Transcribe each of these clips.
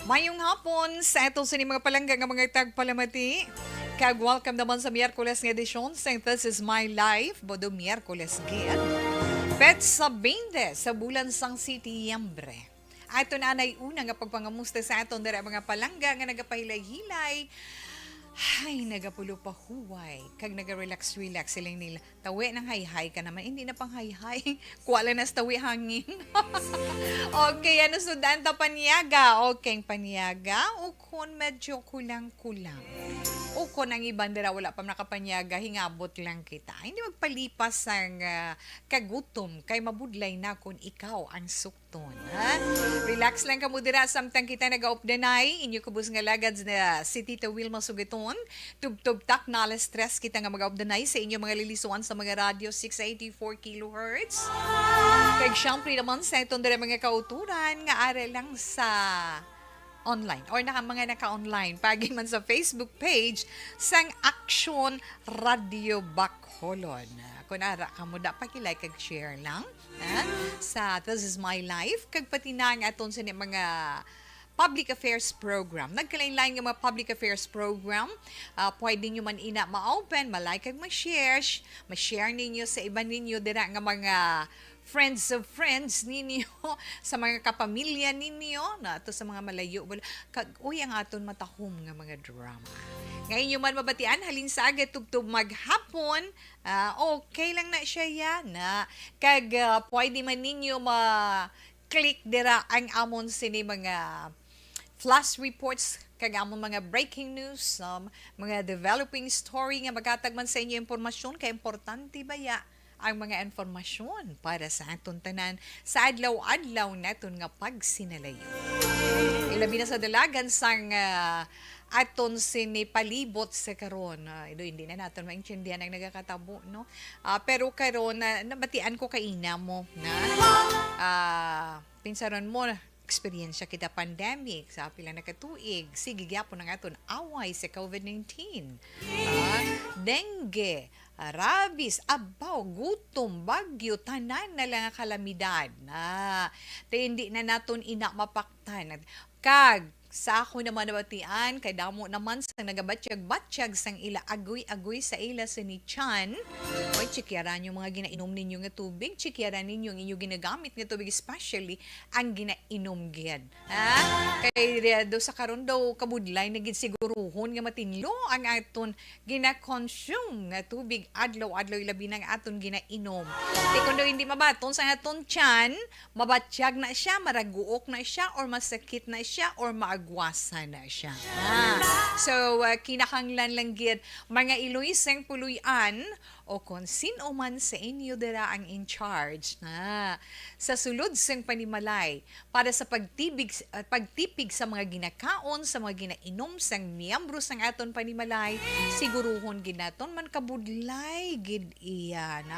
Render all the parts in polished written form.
Mayong hapon sa ito sa mga palangga nga mga tagpalamati. Kag welcome naman sa Miyerkules nga edisyon sa This is My Life, bodo Miyerkules gid. Pet sa 20 sa bulan sang Setiembre. Ato na anay una nga pagpangamusta sa aton dira mga palangga nga nagapahilay-hilay. Ay, nagapulo pa huway. Kag naga-relax-relax silang nila. Tawi ng hay-hay ka naman. Hindi na pang hay-hay. Kuwala na sa tawi hangin. Okay, ano sudan ta paniyaga? Okay, paniyaga. O kung medyo kulang-kulang. O kung ang ibang dira wala pa nakapanyaga, hingabot lang kita. Hindi magpalipas ang kagutom kay mabudlay na kung ikaw ang sukton. Ha? Relax lang ka mo dira samtang kita nag-updanay. Inyo kubus nga lagad na si Tita Wilma Sugiton. Tub-tub tak na alas stress kita nga mag-updanay sa inyo mga lilisuan sa mga radio 684 kHz. Kag syempre naman sa itong dira mga kauturan nga are lang sa online or mga naka-online pagi man sa Facebook page sang Action Radio Bacolod. Kung ara ka mo da paki-like kag share lang sa This is My Life kag pati na ang aton sa mga public affairs program. Nagkalain-lain nga mga public affairs program. Pwede nyo man ina ma-open, ma-like kag ma-share ninyo sa iba ninyo dira nga mga friends of friends ninyo, sa mga kapamilya ninyo, na to sa mga malayo. Uy, ang aton matahom nga mga drama. Ngayon nyo man mabatian, halin sa agad, tugtog maghapon, okay lang na siya yan. Kag pwede man ninyo ma-click dira ang amon sini mga flash reports kag amon mga breaking news, mga developing story nga magatagman sa inyo impormasyon kay importante ba ya ang mga informasyon para sa aton tanan sa adlaw-adlaw naton nga pagsinalayo. Ilabi na sa dalagan sang aton sinipalibot sa karon. Hindi na natin maintindihan ang nagakatabo, no? Pero karon nabatian ko kay ina mo na pinsaron mo eksperyensya kita pandemic sa pila na katuig. Sige gyapon ang aton away sa COVID-19. Dengue, rabies, abaw, gutom, bagyo, tanan na lang ang kalamidad. Hindi na naton ina mapaktan. Kag sa ako naman nabatian, kay damo naman sa nagabatsyag-batsyag sang ila agoy-agoy sa ila sa ni Chan. Oy, chikyaran yung mga ginainom ninyo nga tubig, chikyaran ninyo ang inyo ginagamit nga tubig, especially ang ginainom gid. Kay do sa karon daw kabudlay na gid siguruhon nga matinlo ang aton gina-consume nga tubig adlaw-adlaw labi nang aton ginainom. Kay kun daw hindi mabaton sa aton Chan, mabatsyag na siya, maraguok na siya, or masakit na siya, or maagwasa na siya. So, kinakanglan lang gid mga iluiseng puluyan o kung sino man sa inyo dira ang in charge sa sulod sang panimalay para sa pagtipig sa mga ginakaon, sa mga ginainom sang miyembro sang aton panimalay, siguruhon gid naton man kabudlay gid iyan.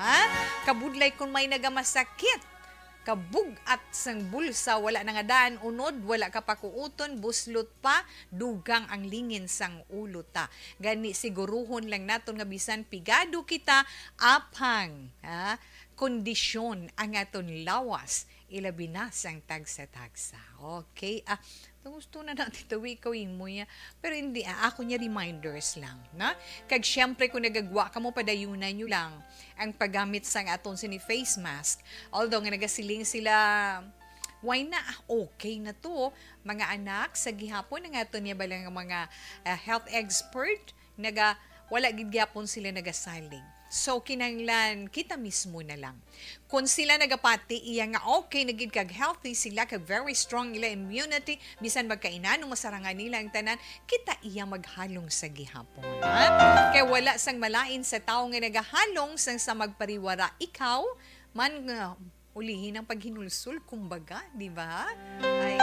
Kabudlay kung may nagamasakit, kabugat sang bulsa, wala na nga daan unod, wala ka pakuuton, buslot pa, dugang ang lingin sang ulo ta. Gani siguruhon lang naton nga bisan pigado kita apang kondisyon ang aton lawas, ilabi na sang tagsa-tagsa. Okay? Gusto na natin tawikawin mo ya. Pero hindi, ako niya reminders lang. Kag syempre kung nagagwa ka mo, padayunan nyo lang ang paggamit sang aton sini face mask. Although nga nagasiling sila, why na? Okay na to. Mga anak, sa gihapon nga aton niya balang mga health expert, wala gid gyapon sila nagasalig. So, kinanglan, kita mismo na lang. Kung sila nagapati, iya nga okay, nagid kag healthy sila, kag very strong ila immunity, bisan magkainan, masarangan nila ang tanan, kita iya maghalong sa gihapon. Kaya wala sang malain sa tao nga nagahalong sang sa magpariwara. Ikaw, man ulihin ang paghinulsul, kumbaga, di ba? Ay,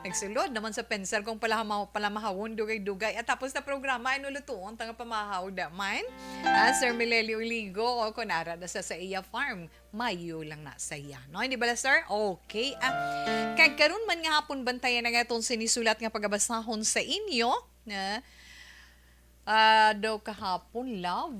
nagsulod naman sa pensar kung palamahawon dugay-dugay at tapos na programa ay nulutuon tanga pamahaw daman. Sir Milelio Ligo o kunara na sa iya farm mayo lang na saya, no? Hindi ba sir? Okay. Kag karon man nga hapon bantayan na nga itong sinisulat nga pagabasahon sa inyo na daw kahapon, love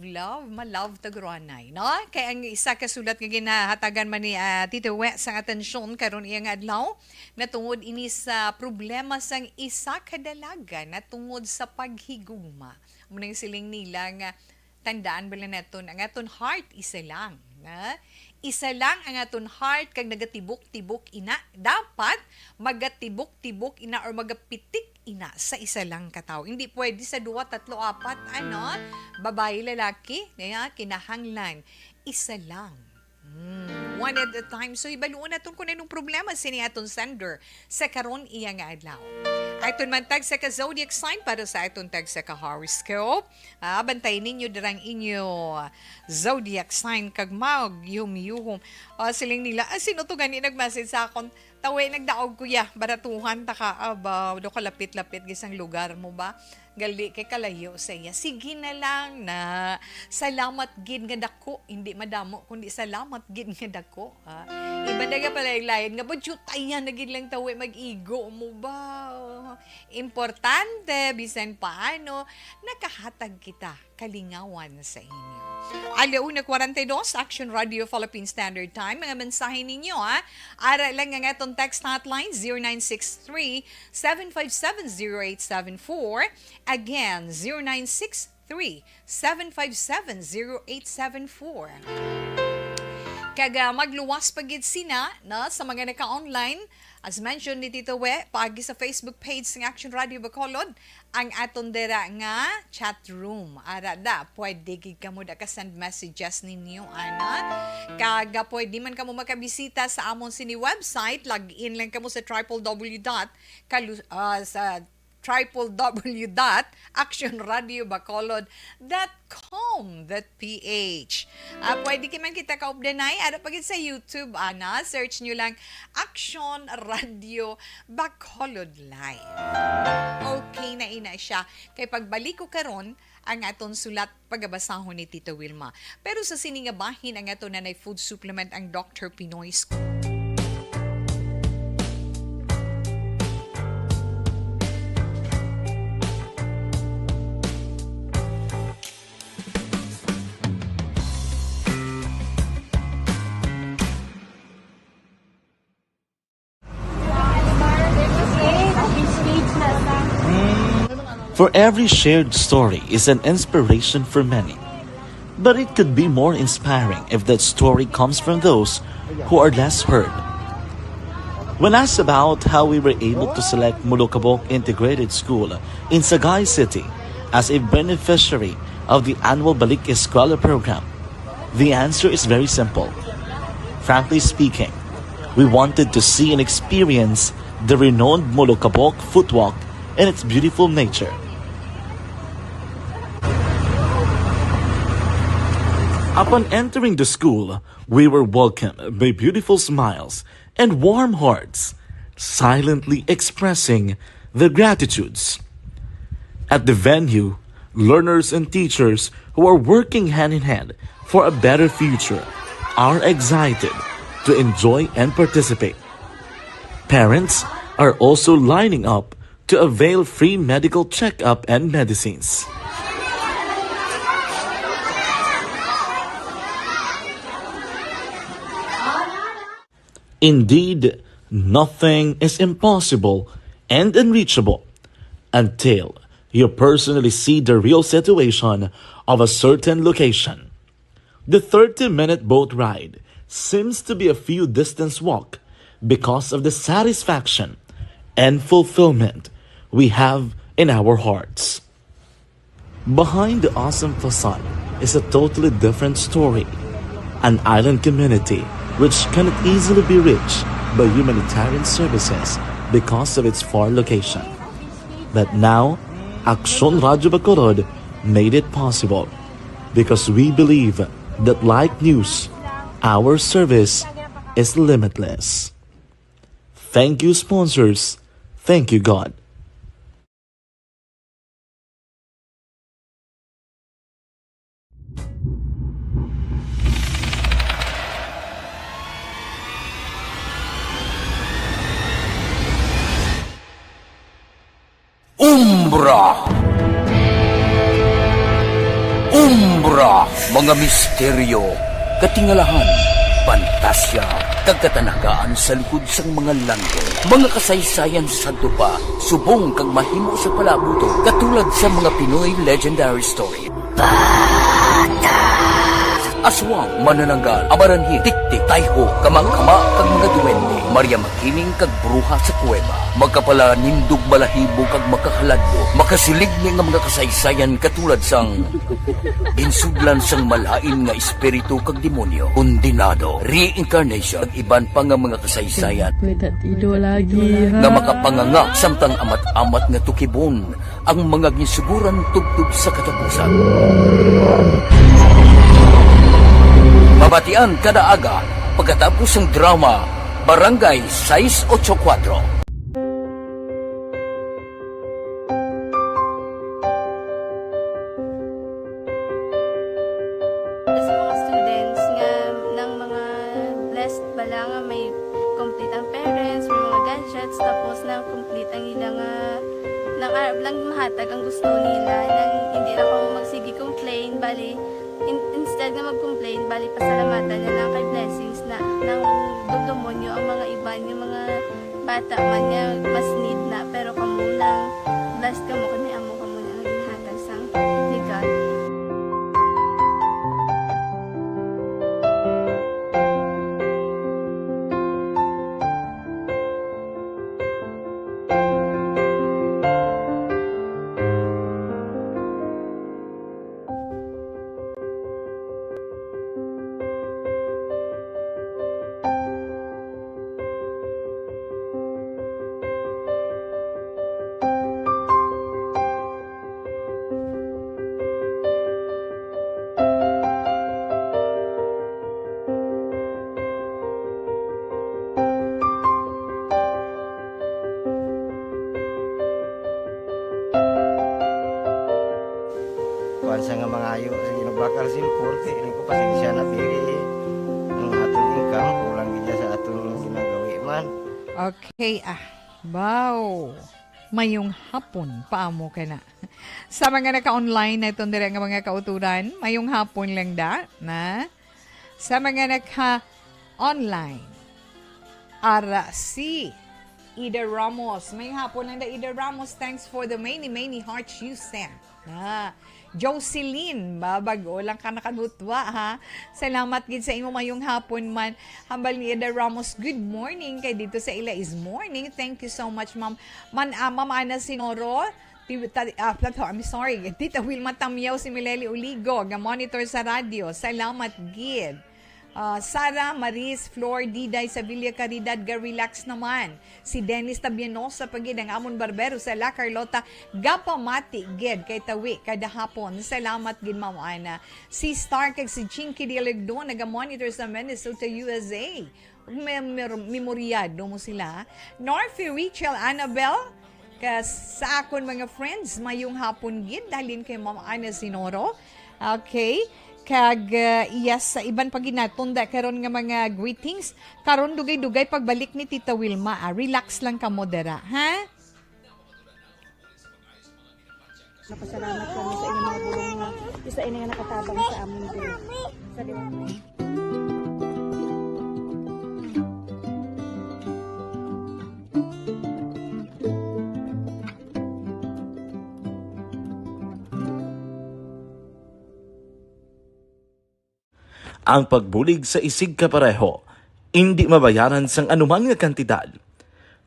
tagruanay, no? Kaya ang isa ka sulat nga ginahatagan man ni Tito We sa atensyon karon iya nga adlaw natungod ini sa problema sang isa ka dalaga natungod sa paghigugma. Munang siling nila nga tandaan bala naton ang aton heart isa lang, na isa lang ang aton heart kag nagatibok-tibok ina dapat magatibok-tibok ina or magapitik ina sa isa lang ka tawo. Hindi pwede sa 2, 3, 4 babae lalaki kinahanglan isa lang. One at a time. So ibaluon naton kung anong problema sini aton sender sa karon iya nga adlaw. Aton man tag sa ka zodiac sign para sa aton tag sa ka horoscope. Bantayin ninyo dirang inyo zodiac sign kag mag yum-yuhom. Siling nila, sino to gani nag-message sa akon? Tawe nagdaog kuya, baratuhan ta ka do kalapit-lapit gisang lugar mo ba? Gali kay kalayo sa iya. Sige na lang na salamat gid nga dako, hindi madamo kundi salamat gid nga dako. Iba na nga pala lain nga budget ayan na gid lang tawe mag-igo mo ba? Importante bisan paano nakahatag kita kalingawan sa inyo. Alauna 42, Action Radio Philippine Standard Time. Mga mensahe ninyo Ara lang ang atong text hotline 0963-757-0874. Again, 0963-757-0874. Kaga magluwas pagid sina na sa mga naka-online. As mentioned ni Tito We, paagi sa Facebook page ng Action Radio Bacolod, ang aton dera nga chat room. Ara da, pwede gid kamo da ka-send messages ninyo, Kaga pwede man kamo makabisita sa amon sini website, log in lang kamo sa www.actionradiobacolod.com.ph. Pwede man kita kaupdanay ada pagit sa YouTube search nyo lang Action Radio Bacolod Live. Okay na ina siya kay pagbalik ko karon ang aton sulat pagabasahon ni Tita Wilma. Pero sa siningabahin ang aton nanay food supplement ang Dr. Pinoy School. For every shared story is an inspiration for many. But it could be more inspiring if that story comes from those who are less heard. When asked about how we were able to select Mulukabok Integrated School in Sagay City as a beneficiary of the annual Balik Eskwela program, the answer is very simple. Frankly speaking, we wanted to see and experience the renowned Mulukabok footwalk and its beautiful nature. Upon entering the school, we were welcomed by beautiful smiles and warm hearts, silently expressing their gratitudes. At the venue, learners and teachers who are working hand in hand for a better future are excited to enjoy and participate. Parents are also lining up to avail free medical checkup and medicines. Indeed, nothing is impossible and unreachable until you personally see the real situation of a certain location. The 30-minute boat ride seems to be a few distance walk because of the satisfaction and fulfillment we have in our hearts. Behind the awesome facade is a totally different story, an island community which cannot easily be reached by humanitarian services because of its far location. But now, Action Radio Bacolod made it possible because we believe that like news, our service is limitless. Thank you, sponsors. Thank you, God. Umbra. Penumbra, mga misteryo, katingalahan, pantasya, kagkatanagaan sa likod sang mga langit. Mga kasaysayan sa dupa, subong kag mahimo sa palabuto, katulad sa mga Pinoy legendary story. Aswang, manananggal, amaranhi, tiktik, tayho, kamang-kama, kag mga duwende, Maria Makining kag bruha sa kuweba, magkapala nindog balahibo kag makahaladlo, makasilig ni nga mga kasaysayan katulad sang ginsudlan sang malain nga espiritu kag demonyo, kondinado, reincarnation, ag iban pa nga mga kasaysayan Tido lagi ha. nga makapanganga samtang amat-amat nga tukibon ang mga gisuguran tugtog sa katapusan. Mabatian kada aga pagkatapos ng drama Barangay 684. Sa mga students nga ng mga blessed bala nga may complete ang parents, may mga gadgets, tapos na complete ang ilang nang lang mahatag ang gusto nila nang hindi na ako magsigi complain bali instead na mag-complain bali pasalamatan na lang kay blessings na nang demonyo ang mga iban yung mga bata man niya mas need na pero kamo lang blessed kamo kami amo kamo na ang ginhatag sang ni God. Kuan sa nga mga ayo ginabakal simpul kay ko pasensya na diri ang atong income kulang gid sa atong ginagawi man. Okay, Wow. Mayong hapon, paamo ka na. Sa mga naka-online na itong nga mga kauturan, mayong hapon lang na. Sa mga naka-online, si Ida Ramos. Mayong hapon lang Ida Ramos. Thanks for the many, many hearts you sent. Jocelyn, babago lang ka nakadutwa ha. Salamat gid sa imo mayong hapon man. Hambal ni Ida Ramos, good morning kay dito sa ila is morning. Thank you so much ma'am. Ma'am Ana Sinoro, I'm sorry. Tita Wilma Tamyaw si Mileli Uligo, ga monitor sa radyo. Salamat gid. Sara Maris Flor Diday sa Villa Caridad ga-relax naman. Si Dennis Tabianosa pagid ang amon barbero sa La Carlota gapamati gid kay tawi kada hapon. Salamat gid Ma'am Ana. Si Star kag si Chinky Dilegdo naga-monitor sa Minnesota, USA. Memoryado mo sila. Norfi Rachel Annabel sa akon mga friends mayong hapon gid dalin kay Ma'am Ana Sinoro. Okay. Kag yes, sa iban paginatunda karon nga mga greetings karon dugay-dugay pagbalik ni Tita Wilma. Relax lang ka modera, ha? Napasalamat kami sa inyong mga bulong nga isa ini nga nakatabang sa amon din. Sa Ang pagbulig sa isig kapareho, hindi mabayaran sang anuman nga kantidad.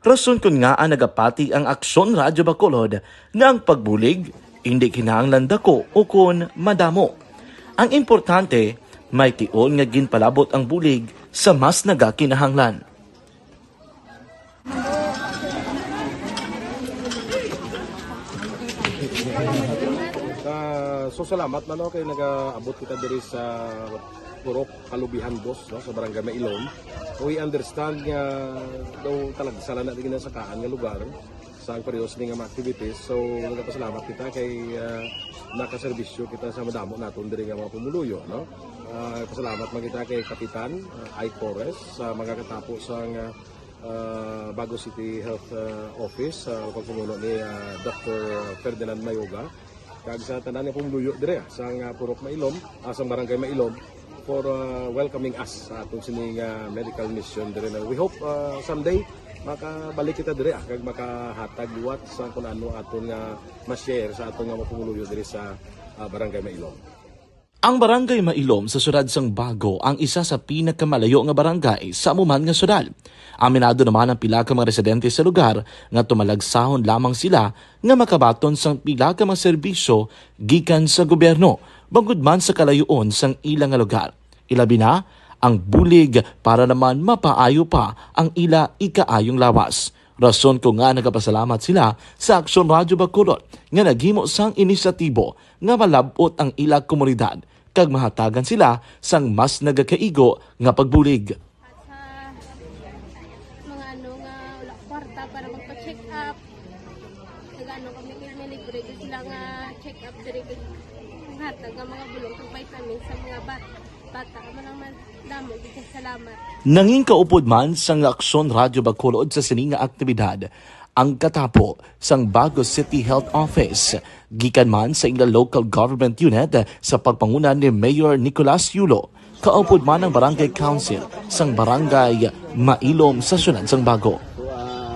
Rason kun nga ang nagapati ang Aksyon Radyo Bacolod nga ang pagbulig hindi kinahanglan dako o kun madamo. Ang importante, may tion nga ginpalabot ang bulig sa mas nagakinahanglan. So salamat na kay nag-abot kita diri sa Purok Kalubihan Boss no, sa Barangay Mailon. We understand nga daw talaga sala na din sa kaan nga lugar sa periyos ni nga mga activities. So nagpasalamat kita kay nakaserbisyo kita sa madamo naton diri nga mga pumuluyo no. Pasalamat man kita kay Kapitan I. Torres sa mga katapos sang Bago City Health Office sa pagpumuno ni Dr. Ferdinand Mayoga. kag sa tanan nga pumuluyo dire sa Purok Mailom, sa Barangay Mailom for welcoming us sa atong sining medical mission dire. We hope someday makabalik kita dire kag makahatag liwat sa kun ano aton nga ma-share sa aton nga mapumuluyo dire sa Barangay Mailom. Ang Barangay Mailom sa syudad sang Bago ang isa sa pinakamalayo nga barangay sa amuman nga syudad. Aminado naman ang pila ka mga residente sa lugar nga tumalagsahon lamang sila nga makabaton sang pila ka mga serbisyo gikan sa gobyerno bangod man sa kalayoon sang ilang nga lugar. Ilabi na ang bulig para naman mapaayo pa ang ila ikaayong lawas. Rason ko nga nagapasalamat sila sa Aksyon Radyo Bacolod nga naghimo sang inisyatibo nga malabot ang ila komunidad kag mahatagan sila sang mas nagakaigo nga pagbulig. At sa mga nga wala kwarta para magpa-check up. Nagano kami libre sila nga check up diri hatag ang mga bulong kag vitamin sa mga bata man damo gid salamat. Nanging kaupod man sang Aksyon Radyo Bacolod sa sining nga aktibidad ang katapo sang Bago City Health Office gikan man sa ila local government unit sa pagpangunan ni Mayor Nicolas Yulo. Kaupod man ang Barangay Council sang Barangay Mailom sa syudad sang Bago. So,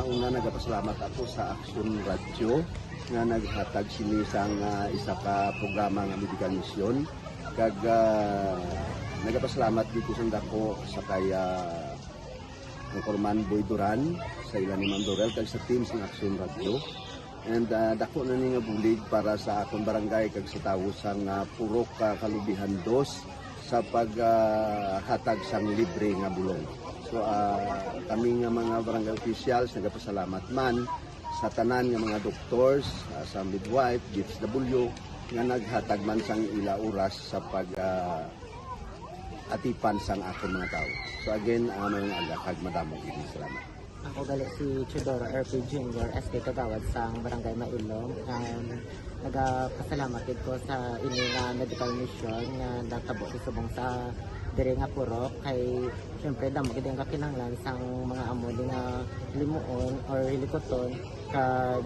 una nagapasalamat ako sa Aksyon Radio nga naghatag sini sang isa ka programa nga medical mission kag nagapasalamat dito sa dako sa kaya ang Corman Boy Duran sa ilan ni Ma'am Dorel kag sa team sa Aksyon Radio. And dako na ni nga bulig para sa akong barangay kag sa tawo sang Purok Kalubihan 2 sa paghatag sang libre nga bulong. So kami nga mga barangay officials nagapasalamat man sa tanan nga mga doctors, sa midwife, DSW nga naghatag man sang ila oras sa pag atipan sang akong mga tao. So again, mga agakag madamog ini salamat. Ako gali si Chidoro RP Jr. SK Kagawad sa Barangay Mailom. Nagapasalamat ko sa ini nga medical mission nga natabo sa subong sa diri nga Purok kay syempre damo gid ang kakinahanglan sang mga amo nga limuon or hilikoton kag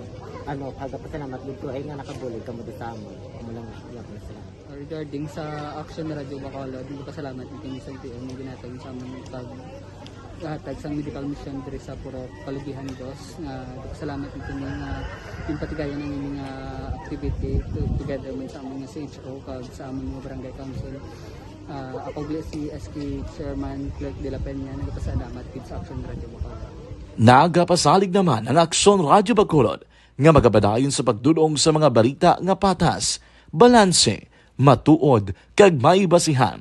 pagapasalamat dito ay nga nakabulig kamo sa amon. Amo lang sila. Regarding sa Aksyon Radyo Bacolod, pasalamat din sa TM na ginatag sa aming paghatag sa medical mission diri sa Purok Kalubihan 2 nga pasalamat din yung patigayan ng aming activity together with sa aming CHO kag sa aming mga barangay council. Ako si SK Chairman Clerk de la Peña nagpasalamat din sa Aksyon Radyo Bacolod. Nagapasalig naman ang Aksyon Radyo Bacolod nga magabadayon sa pagdulong sa mga balita nga patas, balanse, matuod, kag may basihan.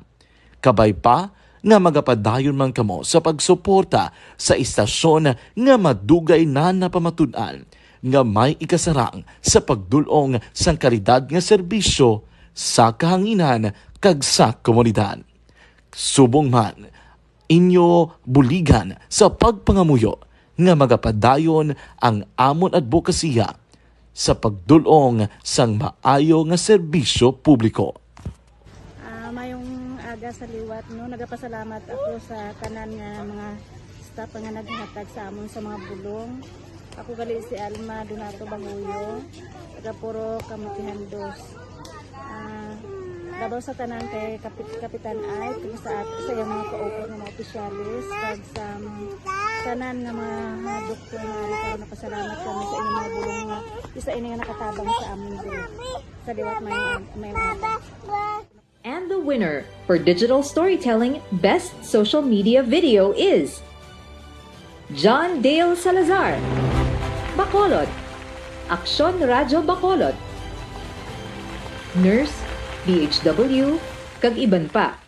Kabay pa nga magapadayon man kamo sa pagsuporta sa istasyon nga madugay na napamatud-an nga may ikasarang sa pagdulong sang kalidad nga serbisyo sa kahanginan kag sa komunidad. Subong man, inyo buligan sa pagpangamuyo nga magapadayon ang amon advokasya sa pagdulong sang maayo nga serbisyo publiko. Mayong aga sa liwat no, nagapasalamat ako sa tanan nga mga staff nga naghatag sa amon sa mga bulong. Ako gali si Alma Donato Banguyo, taga Purok Kamutihan 2. Dabaw sa tanan kay Kapitan Ay, kung sa yung mga ka-open ng mga opisyalis, kag sa tanan nga mga doktor nga rin napasalamat kami sa inyong mga bulong nga isa ini nga nakatabang sa amin din. Sa liwat may mga. And the winner for Digital Storytelling Best Social Media Video is John Dale Salazar, Bacolod, Aksyon Radyo Bacolod, Nurse, DHW, kag iban pa.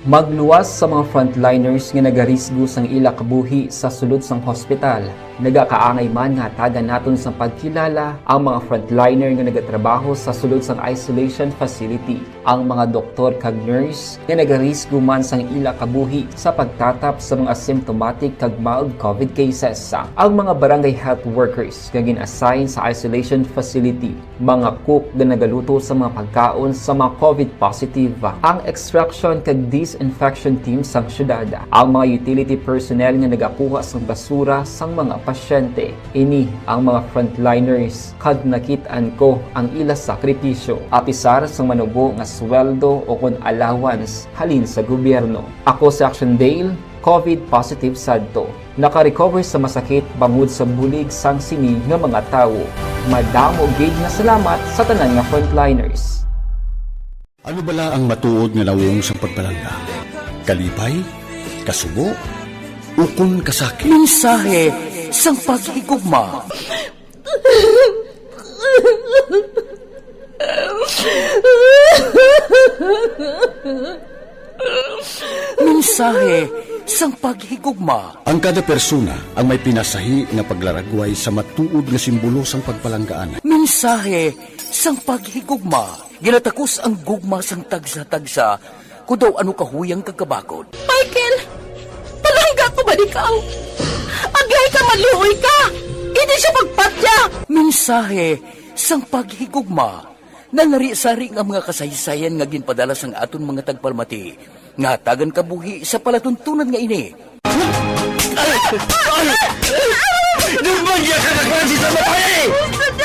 Magluwas sa mga frontliners nga nagarisgo sang ila kabuhi sa sulod sang hospital. Nagakaangay man nga hatagan naton sa pagkilala ang mga frontliner nga nagatrabaho sa sulod sang isolation facility. Ang mga doktor kag nurse nga nagarisgo man sang ila kabuhi sa pagtatap sa mga symptomatic kag mild COVID cases. Ang mga barangay health workers nga gin-assign sa isolation facility, mga cook nga nagaluto sa mga pagkaon sa mga COVID positive, ang extraction kag disinfection team sang syudad, ang mga utility personnel nga nagakuha sang basura sang mga pasyente. Ini ang mga frontliners kag nakitaan ko ang ila sakripisyo apisar sa manubo nga sweldo o kun allowance halin sa gobyerno. Ako si Action Dale, COVID positive sadto. Naka-recover sa masakit bangod sa bulig sang sini nga mga tawo. Madamo gid nga salamat sa tanan nga frontliners. Ano bala ang matuod nga lawong sa pagpalangga? Kalipay? Kasubo? Ukon kasakit? Mensahe sang paghigugma. Mensahe sang paghigugma. Ang kada persona ang may pinasahi nga paglaragway sa matuod nga simbolo sang pagpalanggaan. Mensahe sang paghigugma. Ginatakos ang gugma sang tagsa-tagsa kung daw ano kahuyang kagkabakod. Michael! Palangga ko ba ikaw? Agay ka maluoy ka! Hindi siya magpatya! Mensahe sang paghigugma. Nanari-sari ang mga kasaysayan nga ginpadala sang aton mga tagpalmati. Nga tagan kabuhi sa palatuntunan nga ini. Lumagya ka na klase sa matay!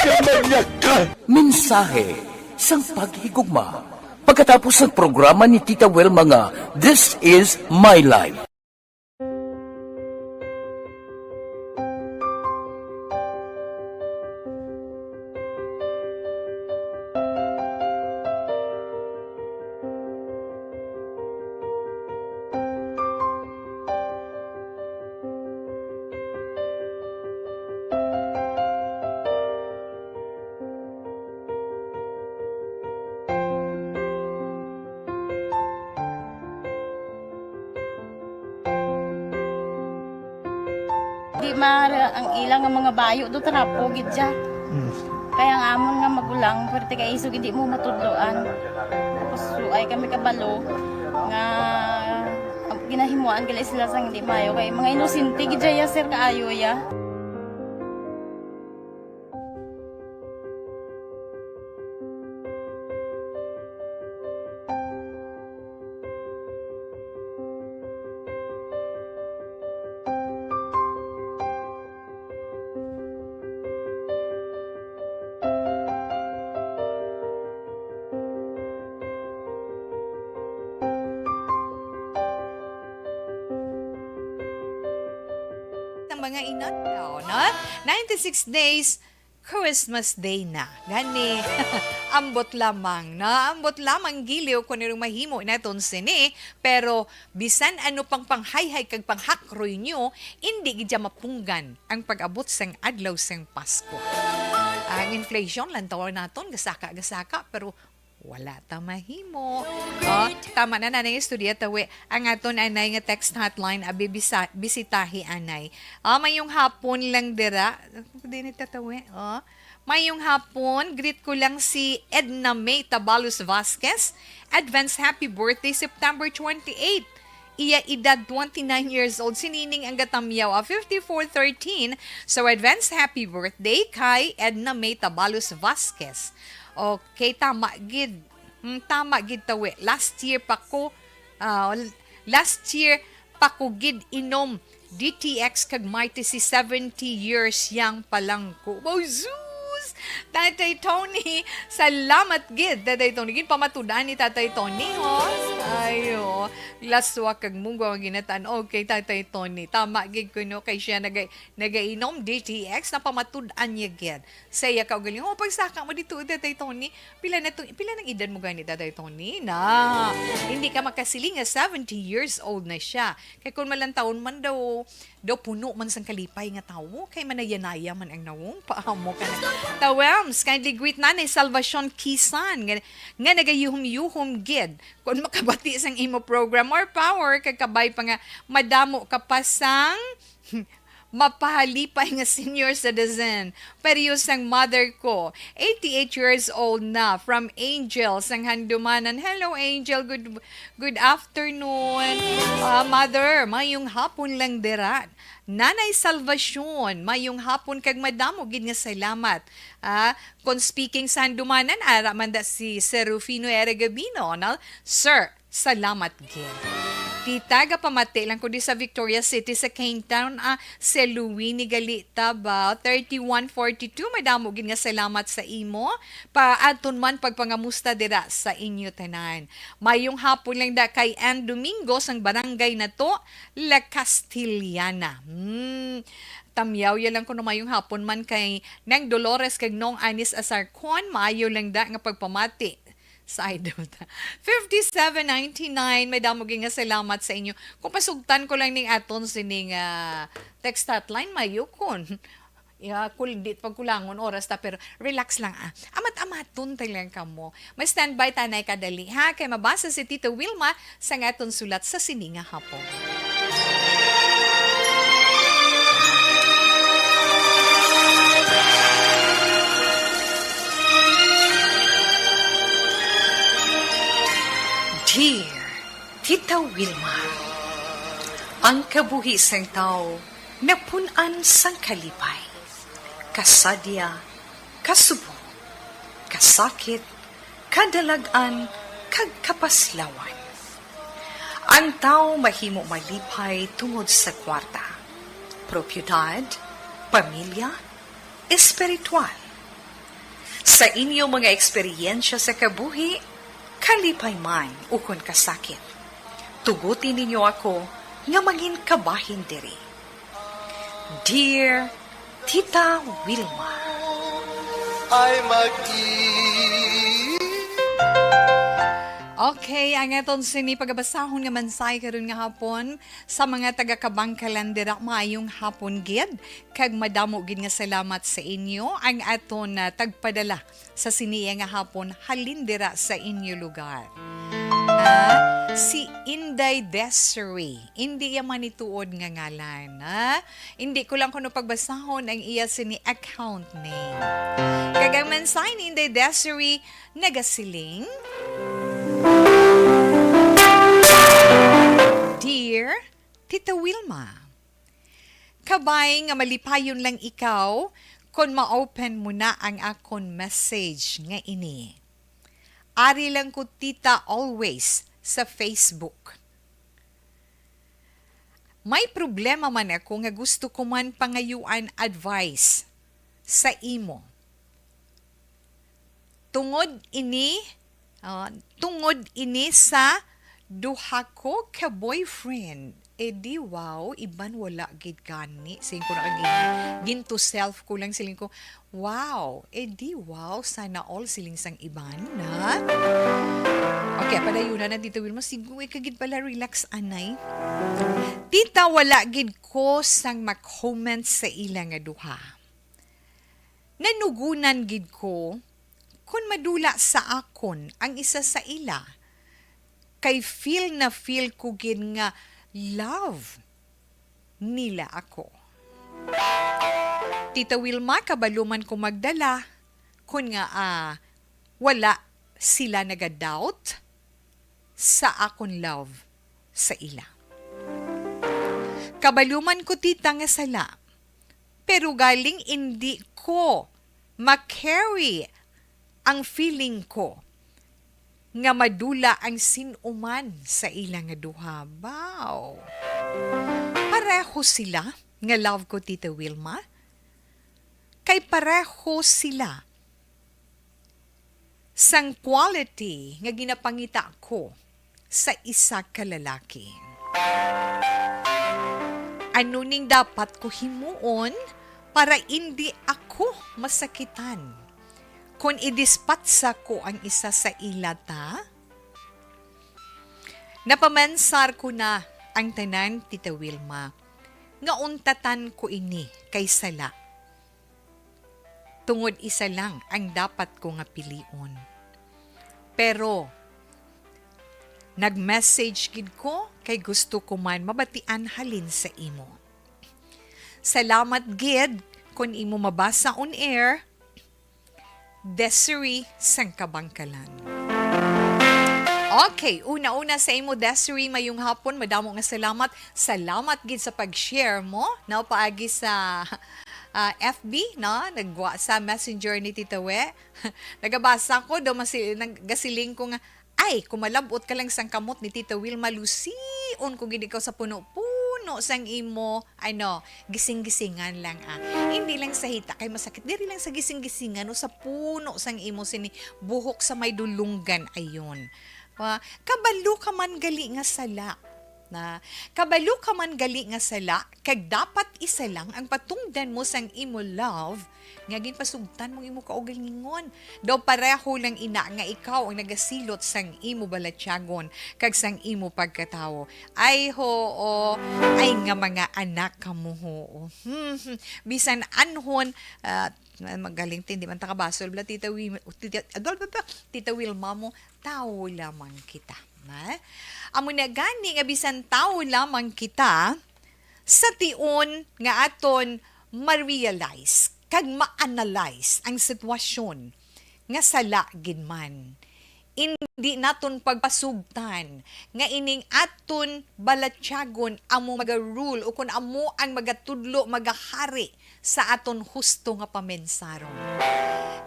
Lumagya ka! Mensahe sang paghigugma. Pagkatapos ng programa ni Tita Welma nga, This is My Life. Di mara ang ilang nga mga bayo do tanapo gid siya. Kaya nga amon nga magulang pwerte kay isog hindi mo matudloan. Tapos suay kami kabalo nga ginahimuan gila sila sang hindi mayo kay mga inosente gid ya sir kaayo ya. Mga inataw, no? 96 days, Christmas Day na. Gani, ambot lamang, na ambot lamang giliw kung nirong mahimo naton sini, pero bisan ano pang panghayhay kag panghakroy nyo, hindi gidya mapunggan ang pag-abot sang adlaw sang Pasko. Ang inflation lang tawag naton, gasaka, pero wala ta mahimo. Tama na nanay istorya tawi. Ang aton anay nga text hotline abi bisitahi anay. Mayong hapon lang dira. Di ni tatawi. Mayong hapon, greet ko lang si Edna May Tabalos Vasquez. Advance happy birthday September 28. Iya edad 29 years old. Sinining ang gatamyaw 5413. So advance happy birthday kay Edna May Tabalos Vasquez. Okay, tama gid. Tama gid tawi. Last year pa ko gid inom DTX kag mighty si 70 years yang palang ko. Oh, Zeus! Tatay Tony, salamat gid. Tatay Tony, gid pamatudan ni Tatay Tony, ho? Ayo, laswa kag munggo ang ginatan. Okay, Tatay Tony, tama gid ko no kay siya nagainom DTX na pamatudan niya gid. Saya ka galing. Pagsaka mo dito, Tatay Tony. Pila nang edad mo gani, Tatay Tony? Na, hindi ka makasiling nga 70 years old na siya. Kay kung malang taon man daw puno man sang kalipay nga tawo, kay manayanaya man ang nawong paamo ka na. Tawems, kindly greet nanay Salvacion Kisan nga nagayuhum-yuhum gid. Kung makabati sang imo program or power, kagkabay pa nga madamo ka pa sang mapahalipay nga senior citizen. Pero sang mother ko, 88 years old na, from Angel, sang Handumanan. Hello, Angel. Good afternoon. Mother, mayong hapon lang dirat. Nanay Salvacion, mayong hapon kag madamo gid nga salamat. Kung speaking sa Handumanan, ara man da si Sir Rufino Eregabino, no? Sir, salamat gid. Tita, pamati lang ko di sa Victoria City sa Kingtown, si Louie ni Galita ba, 3142, madamo gid nga salamat sa imo, paadton man pagpangamusta dira sa inyo tanan. Mayong hapon lang da kay Ann Domingos ang barangay na to, La Castillana. Tamyaw ya lang ko na mayong hapon man kay Nang Dolores kag Nong Anis Asarcon, maayo lang da nga pagpamati sa idol ta. 5799, may damo nga salamat sa inyo. Kung pasugtan ko lang ning aton sining text hotline, mayo kon. Kulit pagkulangon oras ta, pero relax lang Amat-amaton lang kamo. May standby tanay kadali ha, kay mabasa si Tita Wilma sa ngaton sulat sa sininga hapon. Dear Tita Wilma, ang kabuhisang tao napunan sang kalipay, kasadya, kasubo, kasakit, kadalagan, kag kapaslawan. Ang tao mahimo malipay tungod sa kwarta, propiedad, pamilya, espiritual. Sa inyo mga eksperyensya sa kabuhi, kalipay man ukon kasakit, tugutin ninyo ako nga maging kabahin diri. Dear Tita Wilma, ay Okay, ang aton sini pagabasahon nga mansay karon nga hapon sa mga taga-Kabangkalan dira, maayong hapon gid kag madamo gid nga salamat sa inyo ang aton tagpadala sa siniya nga hapon halin dira sa inyo lugar. Si Inday Desiree, hindi yaman ituod nga ngalan. Hindi ko lang kuno pagbasahon ang iya sini account name. Kagang mansay ni Inday Desiree nagasiling, Dear Tita Wilma, kabay nga malipayon lang ikaw kung ma-open mo na ang akon message nga ini. Ari lang ko tita always sa Facebook. May problema man ako nga gusto ko man pangayuan advice sa imo. Tungod ini sa duha ko ka boyfriend. Di wow, iban wala gid gani. Saying ko na ginto self ko lang siling ko, wow, di wow, sana all siling sang iban na. Okay, padayunan na Tita Wilma, siguro kagid pala relax anay. Tita, wala gid ko sang mag-comment sa ilang nga duha. Nanugunan gid ko kung madula sa akon ang isa sa ila. Kay feel ko gid nga love nila ako. Tita Wilma, kabaluman ko magdala kung nga wala sila naga-doubt sa akon love sa ila. Kabaluman ko tita nga sala, pero galing hindi ko ma-carry ang feeling ko nga madula ang sinuman sa ilang nga duha. Wow! Pareho sila nga love ko, Tita Wilma. Kay pareho sila sang quality nga ginapangita ko sa isa ka lalaki. Ano ning dapat ko himuon para hindi ako masakitan kung idispatsa ko ang isa sa ilata? Napamansar ko na ang tanan, Tita Wilma, nga untatan ko ini kay sala. Tungod isa lang ang dapat ko nga pilion. Pero, nag-message gid ko kay gusto ko man mabatian halin sa imo. Salamat gid kung imo mabasa on air, Desiree sang Kabangkalan. Okay, una-una sa imo Desiree, mayong hapon, madamo nga salamat. Salamat gid sa pag-share mo, no, paagi sa FB, no, nagwa sa Messenger ni Tita We. Nagabasa ko daw gasiling ko nga, ay, kumalabot ka lang sang kamot ni Tita Wilma Lucy, dayon ko gid ikaw sa puno-puno sang imo gising-gisingan lang hindi lang sa hita kay masakit diri lang sa gising-gisingan o sa puno sang imo sini buhok sa may dulunggan ayon. Kabalo ka man gali nga sala kabalo ka man gali nga sala kag dapat isa lang ang patungdan mo sang imo love nga ginpasugtan mong imo kaugalingon daw pareho lang ina nga ikaw ang nagasilot sang imo balatyagon kag sang imo pagkatawo ay hoo ay nga mga anak kamo hoo bisan anhon magaling tindi man takabasol bla tita Wilma mo tao lamang kita amo na gani nga bisan tao lamang kita sa tion nga aton ma-realize kag ma-analyze ang sitwasyon nga sala gid man. Hindi naton pagpasugtan nga ining aton balatyagon amo maga-rule o kun amo ang magatudlo magahari sa aton husto nga pamensaron.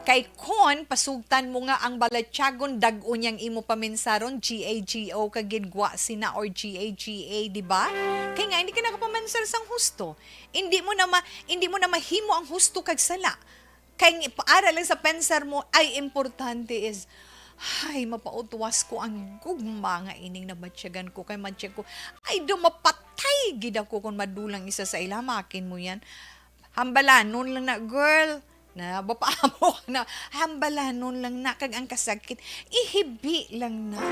Kay kon pasugtan mo nga ang balatyagon dag-o niyang imo pamensaron GAGO kagidwa sina or GAGA di ba? Kay nga hindi ka nakapamensar sang husto. Hindi mo na mahimo ang husto kag sala. Kay para lang sa pensar mo ay importante is ay mapautwas ko ang gugma nga ining nabatsyagan ko kay matsyag ko ay dumapatay gid ako kung madulang isa sa ila makin mo yan. Hambalanon lang na girl na bapaamo ka na hambalanon lang na kag ang kasakit ihibi lang na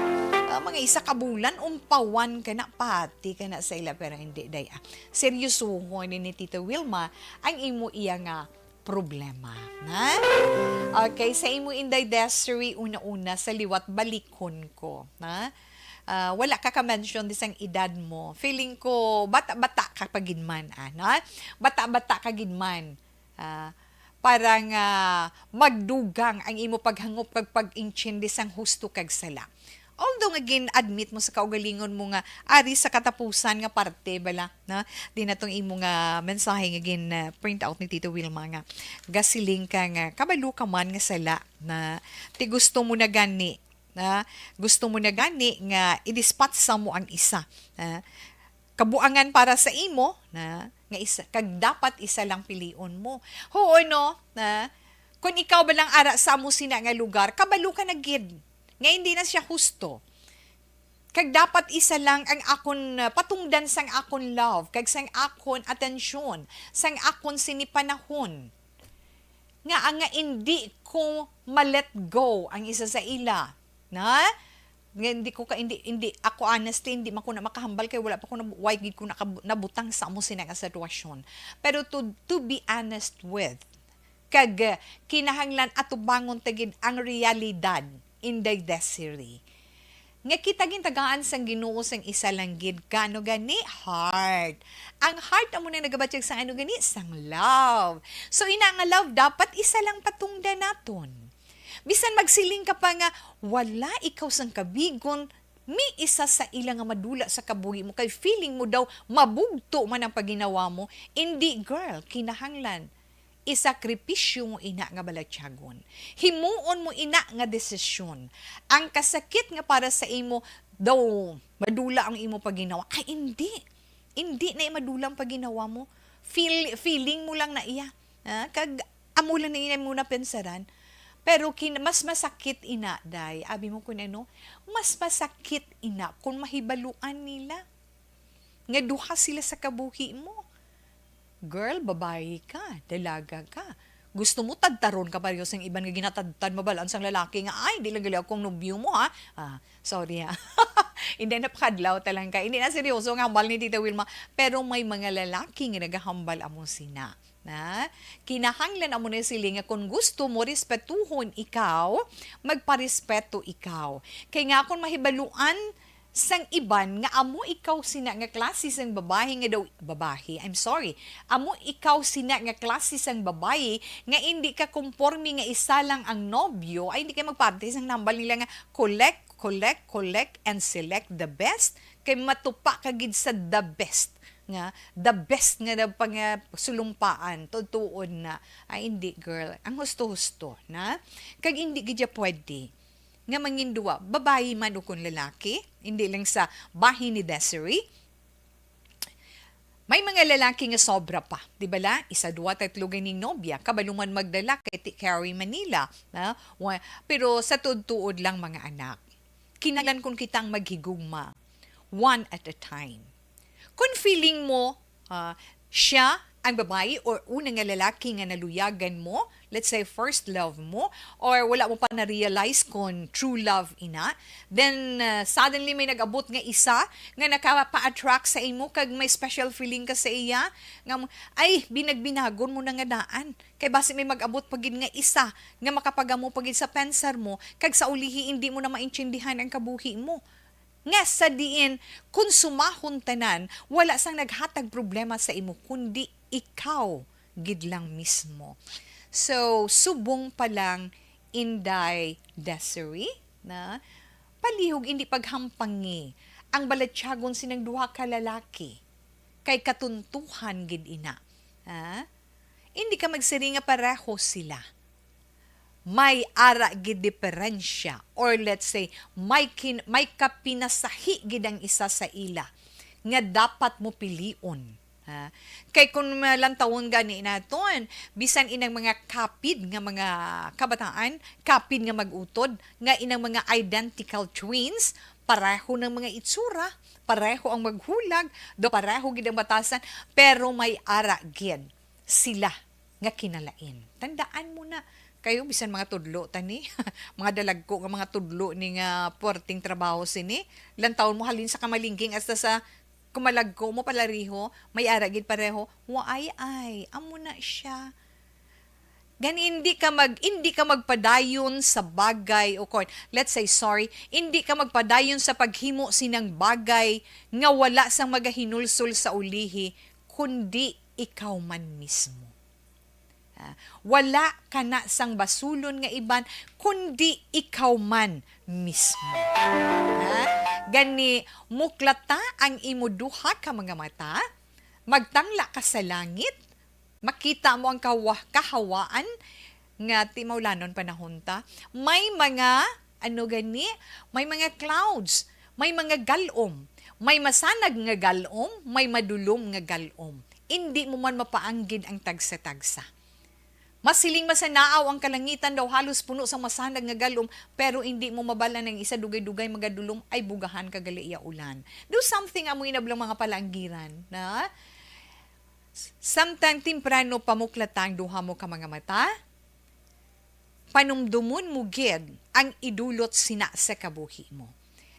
mga isa ka bulan umpawan ka na pati ka na sa ila pero hindi day seryosohon ni Tita Wilma ang imo iya nga problema na okay sa imo Inday Desiree una-una sa liwat balikon ko na wala ka ka-mention di sang edad mo feeling ko bata-bata ka pagidman bata-bata ka gidman parang magdugang ang imo paghangop kag pag-intindi sang husto kag sala. Although nga admit mo sa kaugalingon mo nga ari sa katapusan nga parte bala na di na tong imo nga mensahe nga print out ni Tito Wilma nga gasiling ka nga kabalo ka man nga sala na ti gusto mo na gani nga i-dispatch sa mo ang isa kabuangan para sa imo na nga isa kag dapat isa lang pilion mo. Oo no na kung ikaw ba lang ara sa mo sina nga lugar kabalo ka na gid nga hindi na siya husto. Kag dapat isa lang ang akon patungdan sang akon love kag sang akon atensyon sang akon sinipanahon. Nga hindi ko ma-let go ang isa sa ila na hindi ako honestly hindi man ko na makahambal kay wala pa ko why gid ko nabutang sa amo sina nga sitwasyon pero to be honest with kag kinahanglan atubangon tagid ang realidad Inday Desiree nga kita gintagaan sang Ginoo sang isa lang gid kano gani heart ang heart amo na nagabatyag sang ano gani sang love so ina nga love dapat isa lang patungdan naton. Bisan magsiling ka pa nga, wala ikaw sang kabigon, may isa sa ilang nga madula sa kabuhi mo, kay feeling mo daw, mabugto man ang paginawa mo. Hindi, girl, kinahanglan. Isakripisyo mo ina nga balatyagon. Himuon mo ina nga desisyon. Ang kasakit nga para sa imo, daw, madula ang imo paginawa. Ay, hindi. Hindi na madula ang paginawa mo. Feeling mo lang na iya. Kag, amo lang na ina mo na pensaran. Pero mas masakit ina, day. Abi mo kung ano, mas masakit ina kung mahibaluan nila. Nga duha sila sa kabuhi mo. Girl, babae ka, dalaga ka. Gusto mo tadtaron ka pareho sa iban nga ginatadtad mabalaan sang lalaki nga, ay, di lang gali akong nobyo mo ha. Sorry ha. Hindi napakadlaw talang ka. Hindi na seryoso nga hambal ni Tita Wilma. Pero may mga lalaki nga nagahambal amo sina. Na kinahanglan amo na sila nga kung gusto mo respetuhon ikaw magparespeto ikaw kay nga kung mahibaluan sang iban nga amo ikaw sina nga klase sang babae nga daw amo ikaw sina nga klase sang babae nga hindi ka konforme nga isa lang ang nobyo ay hindi ka magparte sang nambal nila nga collect and select the best kay matupa ka gid sa the best nga the best nga daw pang sulumpaan tutuon na ay hindi girl ang husto-husto na kag hindi gid pwede nga manginduwa babae man o kun lalaki hindi lang sa bahin ni Desiree May mga lalaki nga sobra pa, di ba la? Isa, dua, tatlo ganing nobya, kabaluman magdala kay Carrie Manila. Pero sa tuod lang mga anak, kinalan kung kitang maghigugma, one at a time. Kung feeling mo, siya ang babae or unang nga lalaki nga naluyagan mo, let's say first love mo, or wala mo pa na-realize kung true love ina, then suddenly may nag-abot nga isa nga nakapa-attract sa imo kag may special feeling ka sa iya, nga ay binagbinagon mo na nga daan. Kay basi may mag-abot pagid nga isa nga makapagamo pagid sa pensar mo, kag sa ulihi hindi mo na maintindihan ang kabuhi mo. Nga sa diin, kung sumahon tanan, wala sang naghatag problema sa imo, kundi ikaw gid lang mismo. So, subong pa lang Inday Desiree, na palihog hindi paghampangi ang balatsyagon sinang duha ka lalaki kay katuntuhan gid ina. Hindi ka magsiri nga pareho sila. May ara gid diferensya, or let's say may kapinasahi gid ang isa sa ila nga dapat mo pilion. Kay kung lantawon gani naton, bisan inang mga kapid nga mga kabataan, kapid nga magutod, nga inang mga identical twins, pareho ng mga itsura, pareho ang maghulag, do pareho gid ang batasan, pero may ara gid sila nga kinalain. Tandaan mo na, kayo bisan mga tudlo tani, mga dalagko nga mga tudlo ni nga porting trabaho sini, lantawon mo halin sa kamalingging hasta sa kumalagko mo palariho, may aragid pareho, waay amo na siya. Gani hindi ka magpadayon sa bagay o let's say hindi ka magpadayon sa paghimo sinang bagay nga wala sang magahinulsol sa ulihi kundi ikaw man mismo. Wala ka na sang basulon nga iban kundi ikaw man mismo. Gani muklata ang imo duha ka mga mata, magtangla ka sa langit, makita mo ang kahawaan nga timawlanon panahon ta. May mga may mga clouds, may mga galom, may masanag nga galom, may madulom nga galom. Hindi mo man mapaanggid ang tagsa-tagsa. Masiling masanaaw ang kalangitan daw halos puno sa masanag nga galom, pero hindi mo mabala ng isa dugay-dugay magadulom ay bugahan kagali iya ulan. Do something amoy na mga palanggiran na samtang timprano pamuklatang duha mo ka mga mata, panumdumon mo gid ang idulot sina sa kabuhi mo.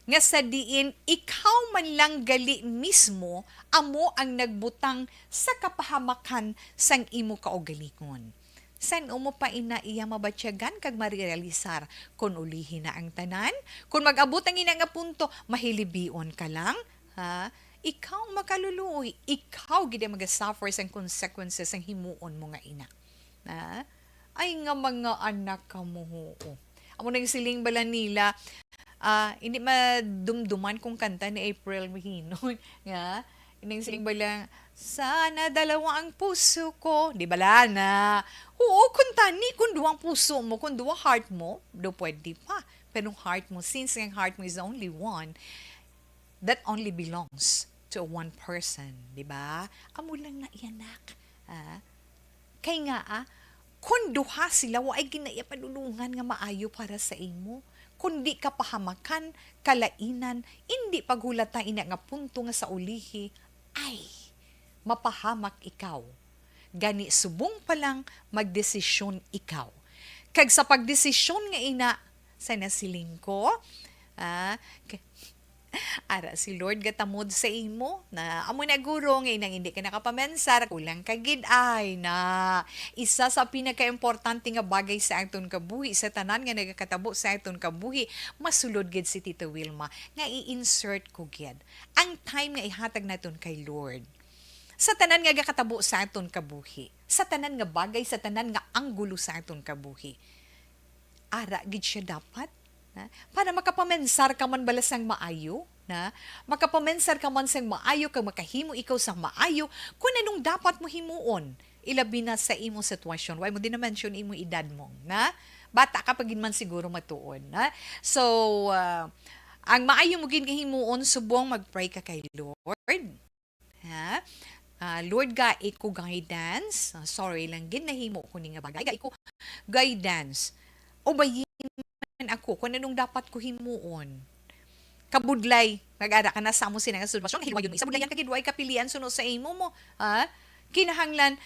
Nga sa diin, ikaw man lang gali mismo amo ang nagbutang sa kapahamakan sang imo kaugalingon. San umo pa ina iya mabatsyagan kag marealisar kung ulihin na ang tanan? Kung mag-abot ang ina nga punto, mahilibion ka lang? Ikaw makaluluoy. Ikaw gid magasuffer sang consequences ang himuon mo nga ina. Ay nga mga anak ka mo. Amo nang siling bala nila, hindi madumduman kung kanta ni April Mahino. Nga, inang siling bala, sana dalawa ang puso ko. Di bala na? Oo, kung tani, kung duwang puso mo, kung duwang heart mo, do pwede pa. Pero heart mo, since yung heart mo is only one, that only belongs to one person. Di ba? Amo lang na iyanak. Kay nga, kung duha sila, ay ginaya panulungan nga maayo para sa imo. Kundi kapahamakan, kalainan, hindi paghulata ina nga punto nga sa ulihi, ay, mapahamak ikaw. Gani subong pa lang magdesisyon ikaw. Kag sa pagdesisyon nga ina, sa nasiling ko, ara si Lord gatamod sa imo na amo na guro nga inang hindi ka nakapamensar kulang kagid ay na isa sa pinaka-importante nga bagay sa aton kabuhi sa tanan nga nagakatabo sa aton kabuhi masulod gid si Tita Wilma nga i-insert ko gid ang time nga ihatag naton kay Lord sa tanan nga gakatabo sa aton kabuhi sa tanan nga bagay sa tanan nga anggulo sa aton kabuhi ara gid siya dapat para makapamensar ka man balasang maayo, makapamensar ka man sang maayo, kag makahimo ikaw sang maayo, kung anong dapat mo himuon, ilabi na sa imo sitwasyon. Why mo din na-mention imo edad mo, bata ka pagin man siguro matuon. So, ang maayo mo gin himuon, subong mag-pray ka kay Lord. Lord ga iko guidance. Sorry lang gid nahimo ko ni nga bagay. Ga iko guidance. Ubayin man ako kung anong dapat ko himuon. Kabudlay, nag-ara ka na sa mo sinang sitwasyon, hilwayon mo. Isa budlayan ka gidway kapilian suno sa imo mo. Kinahanglan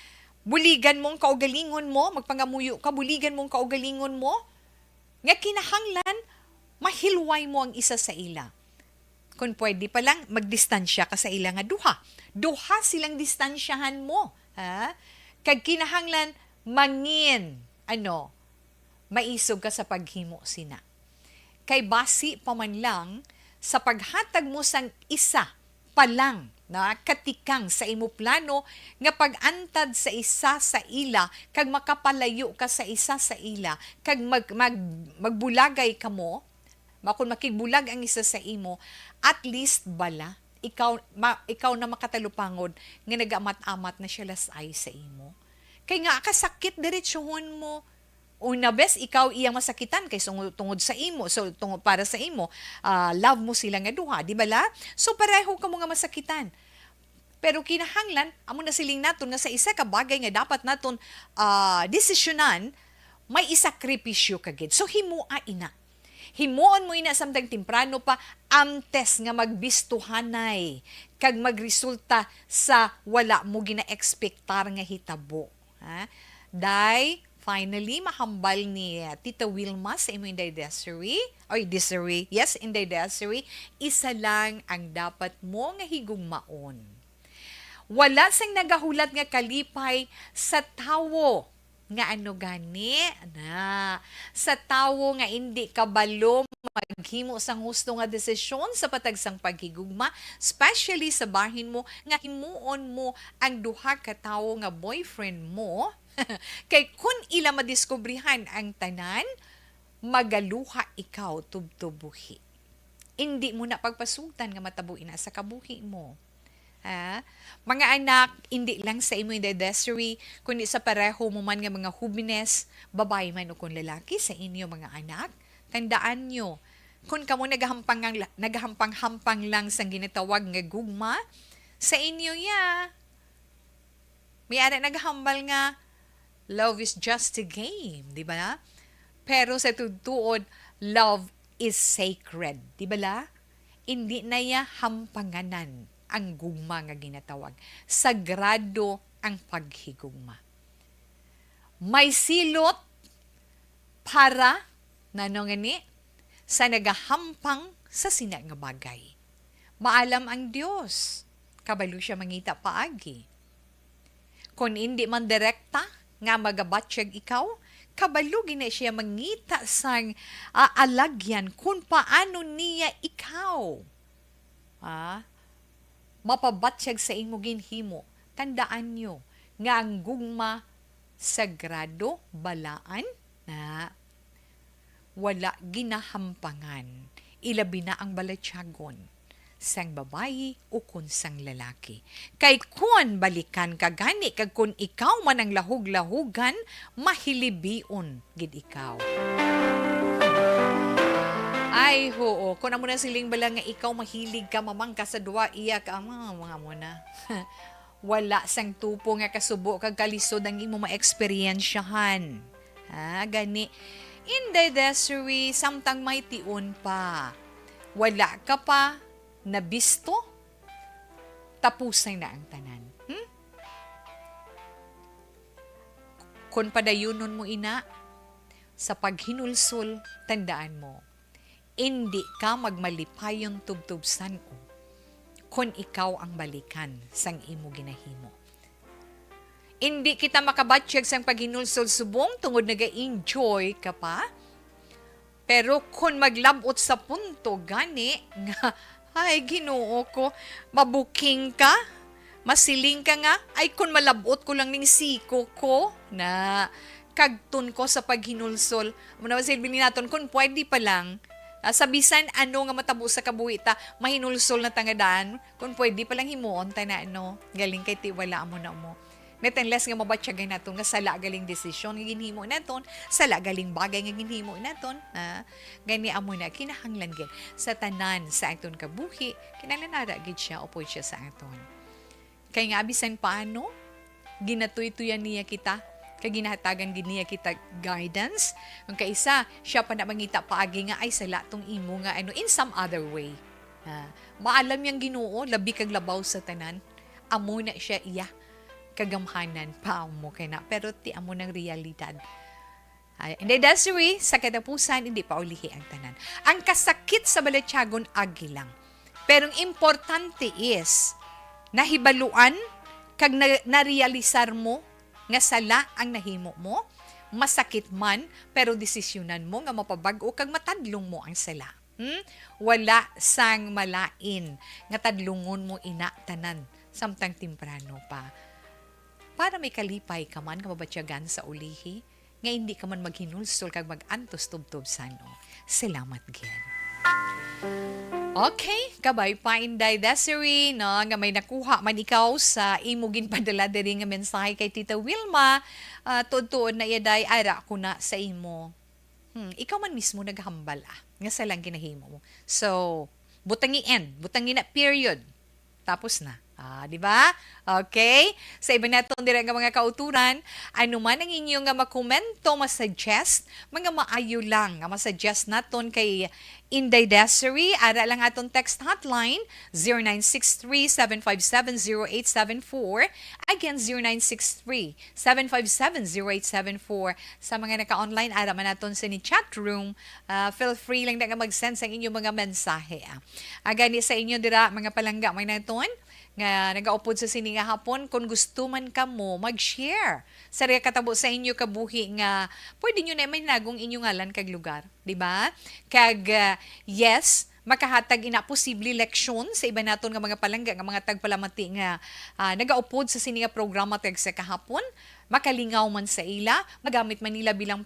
buligan mong kaugalingon mo, magpangamuyo ka, buligan mong kaugalingon mo. Nga kinahanglan mahilway mo ang isa sa ila. Kung pwede pa lang, magdistansya ka sa ila nga duha. Duha silang distansyahan mo. Kag kinahanglan, mangin, maisog ka sa paghimo sina. Kay basi pa man lang, sa paghatag mo sang isa pa lang, na katikang sa imo plano, nga pag-antad sa isa sa ila, kag makapalayo ka sa isa sa ila, kag magbulagay ka mo, kung makigbulag ang isa sa imo, at least bala, ikaw na makatalupangod nga nagamat-amat na siya lasay sa imo. Kay nga kasakit diretsuhon mo. Una bes, ikaw iyang masakitan kay tungod sa imo. So tungod para sa imo, love mo sila nga duha, di ba la? So pareho ka mo nga masakitan. Pero kinahanglan, amo na siling naton nga sa isa ka bagay nga dapat naton desisyonan, may isakripisyo kagid. So himua ina. Himuon mo ina samtang temprano pa antes nga magbistuhanay kag magresulta sa wala mo gina-expectar nga hitabo. Dai, finally, mahambal ni Tita Wilma sa imo Inday Desiree. Yes, Inday Desiree. Isa lang ang dapat mo nga higugmaon. Wala sang nagahulat nga kalipay sa tawo nga gani sa tawo nga hindi kabalo maghimo sang husto nga desisyon sa patagsang paghigugma, especially sa bahin mo nga himuon mo ang duha ka tawo nga boyfriend mo. Kay kun ila madiskubrihan ang tanan, magaluha ikaw tubtubuhi. Hindi mo na pagpasugtan nga matabuin na sa kabuhi mo. Mga anak, hindi lang sa imo Inday Desiree, kundi sa pareho mo man nga mga hubines, babae man o kung lalaki sa inyo mga anak, tandaan nyo, kung kamo nagahampang-hampang lang sa ginatawag nga gugma, sa inyo may ara naghambal nga, love is just a game, di ba? Pero sa tutuod, love is sacred, di ba la? Hindi na hampanganan ang gugma nga ginatawag. Sagrado ang paghigugma. May silot para sa nagahampang sa sina nga bagay. Maalam ang Dios, kabalo siya mangita paagi. Kung hindi man direkta nga magabatsyag ikaw, kabalo gina siya mangita sang alagyan kung paano niya ikaw mapabatsyag sa imo ginhimo. Tandaan nyo nga ang gugma sagrado balaan na wala ginahampangan. Ilabi na ang balatyagon sang babayi o kun sang lalaki. Kay kun balikan ka gani kag kun ikaw man ang lahug-lahugan, mahilibion gid ikaw. Ay, hoo. Kung amo na siling bala nga ikaw mahilig ka mamangka sa duwa, iya ka, mga mo na. Wala sang tupo nga kasubo kag kalisod ang imo ma-experiensyahan. Gani. Inday Desiree, samtang may tiun pa. Wala ka pa nabisto, tapusay na ang tanan. Kung padayunon mo ina, sa paghinulsol, tandaan mo, hindi ka magmalipayon tubtubsan o kung ikaw ang balikan sang imo ginahimo. Hindi kita makabatsyag sang paghinulsol subong tungod naga-enjoy ka pa. Pero kung maglabot sa punto gani nga ay Ginoo ko, mabuking ka, masiling ka nga, ay kung malabot ko lang ning siko ko na kagtun ko sa paghinulsol. Muna silbi naton kung pwede pa lang, sabisan nga matabo sa kabuhita, mahinulsol na tangadaan, kung pwede palang himuon tayo na galing kay tiwala mo na mo. Netenles nga mabatsyagay naton nga sala galing desisyon nga ginhimo naton, sala galing bagay nga ginhimo naton, gani amo na kinahanglan gid sa tanan sa aton kabuhi, kinahanglan ara gid siya upoy siya sa aton. Kay nga bisan paano, ginatuy-tuyan niya kita, kay ginahatagan niya kita guidance. Ang kaisa, siya pa na mangita paagi nga ay sala tong imo nga in some other way. Maalam yang Ginoo, labi kag labaw sa tanan. Amo na siya iya kagamhanan pa mo kay na, pero ti amo ng realidad. Hindi Desiree, sa katapusan hindi pa ulihi ang tanan. Ang kasakit sa balatyagon agi lang. Pero ang importante is nahibaluan kag na-realisar mo nga sala ang nahimo mo, masakit man, pero desisyonan mo nga mapabag-o kag matadlong mo ang sala. Wala sang malain nga tadlungon mo ina tanan samtang timprano pa. Para may kalipay ka man kababatyagan sa ulihi, nga hindi ka man maghinulsol kag mag-antos tubtob sano. Salamat gid. Okay, kabay pa Inday Desiree, no, nga may nakuha man ikaw sa imugin padala diri nga mensahe kay Tita Wilma, tuod-tuod na yaday ara ko na sa imo. Ikaw man mismo naghambal nga sa lang ginahimo mo. So, butangi end, butangi na period. Tapos na. Di ba? Okay? Sa iba natong dire nga mga kauturan, ano man ang inyong nga makomento, masuggest, mga maayo lang nga masuggest naton kay Inday Desiree, ara lang aton text hotline 0963-757-0874. Again, 0963-757-0874. Sa mga naka-online, ara man naton sa ni chat room, feel free lang na nga mag-send sa inyong mga mensahe. Gani sa inyo dira, mga palangga, may naton, nga nagaupod sa sini nga hapon, kung gusto man ka mo mag-share sa katabo sa inyo kabuhi nga pwede nyo na may nagong inyong ngalan kag lugar, di ba? Kag yes, makahatag ina posible leksyon sa iba naton nga mga palangga nga mga tagpalamati nga nagaupod sa sini nga programa tag sa kahapon, makalingaw man sa ila, magamit man nila bilang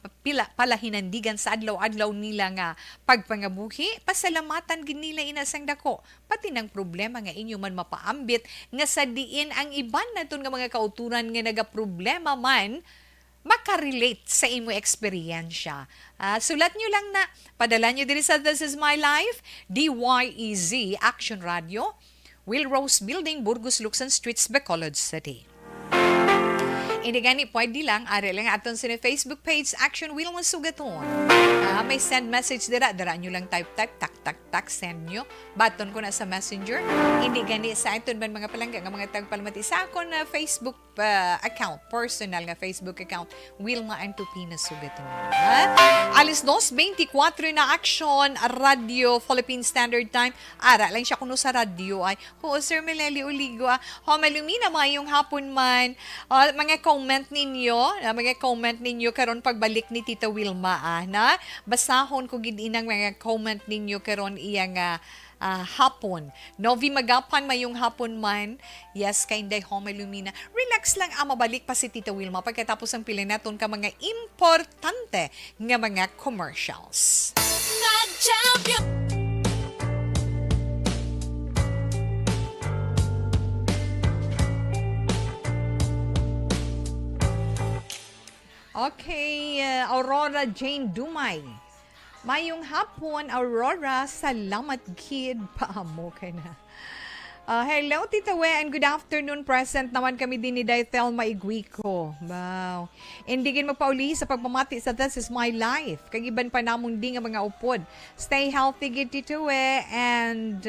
palahinandigan sa adlaw-adlaw nila nga pagpangabuhi, pasalamatan gid nila inasang dako. Pati ng problema nga inyo man mapaambit nga sa diin ang iban naton nga mga kauturan nga nagaproblema man makarelate sa imo eksperyensya. Sulat nyo lang na, padala nyo diri sa This Is My Life, DYEZ Action Radio, Willrose Building, Burgos, Luksan Streets, Bacolod City. Hindi gani, pwede lang, ari lang aton sa Facebook page, Action Will Masugaton. May send message dira nyo lang type, tak, send nyo. Baton ko na sa messenger. Hindi gani sa aton man mga palangga, nga mga tagpalamati sa ako na Facebook account, personal nga Facebook account, Wilma Antupina Sugaton. Alis 2:24 na Action Radio, Philippine Standard Time. Ara lang siya kuno sa radio ay, Sir Meleli Uligo, malumina mayong hapon man. Mga comment ninyo karon pagbalik ni Tita Wilma na basahon ko gid inang mga comment ninyo karon iyang hapon. Novi magapan mayong hapon man. Yes, kay Inday Lumina. Relax lang mabalik pa si Tita Wilma pagkatapos ang pila naton ka mga importante nga mga commercials. Nag-champion! Okay, Aurora Jane Dumay. Mayong hapon, Aurora. Salamat, kid. Paamo ka na. Hello, Tita We, and good afternoon. Present naman kami din ni Daithel Maiguico. Wow. Indigin magpauli sa pagpamati sa This Is My Life. Kagiban pa namong di nga mga upod. Stay healthy, gid Tita We, and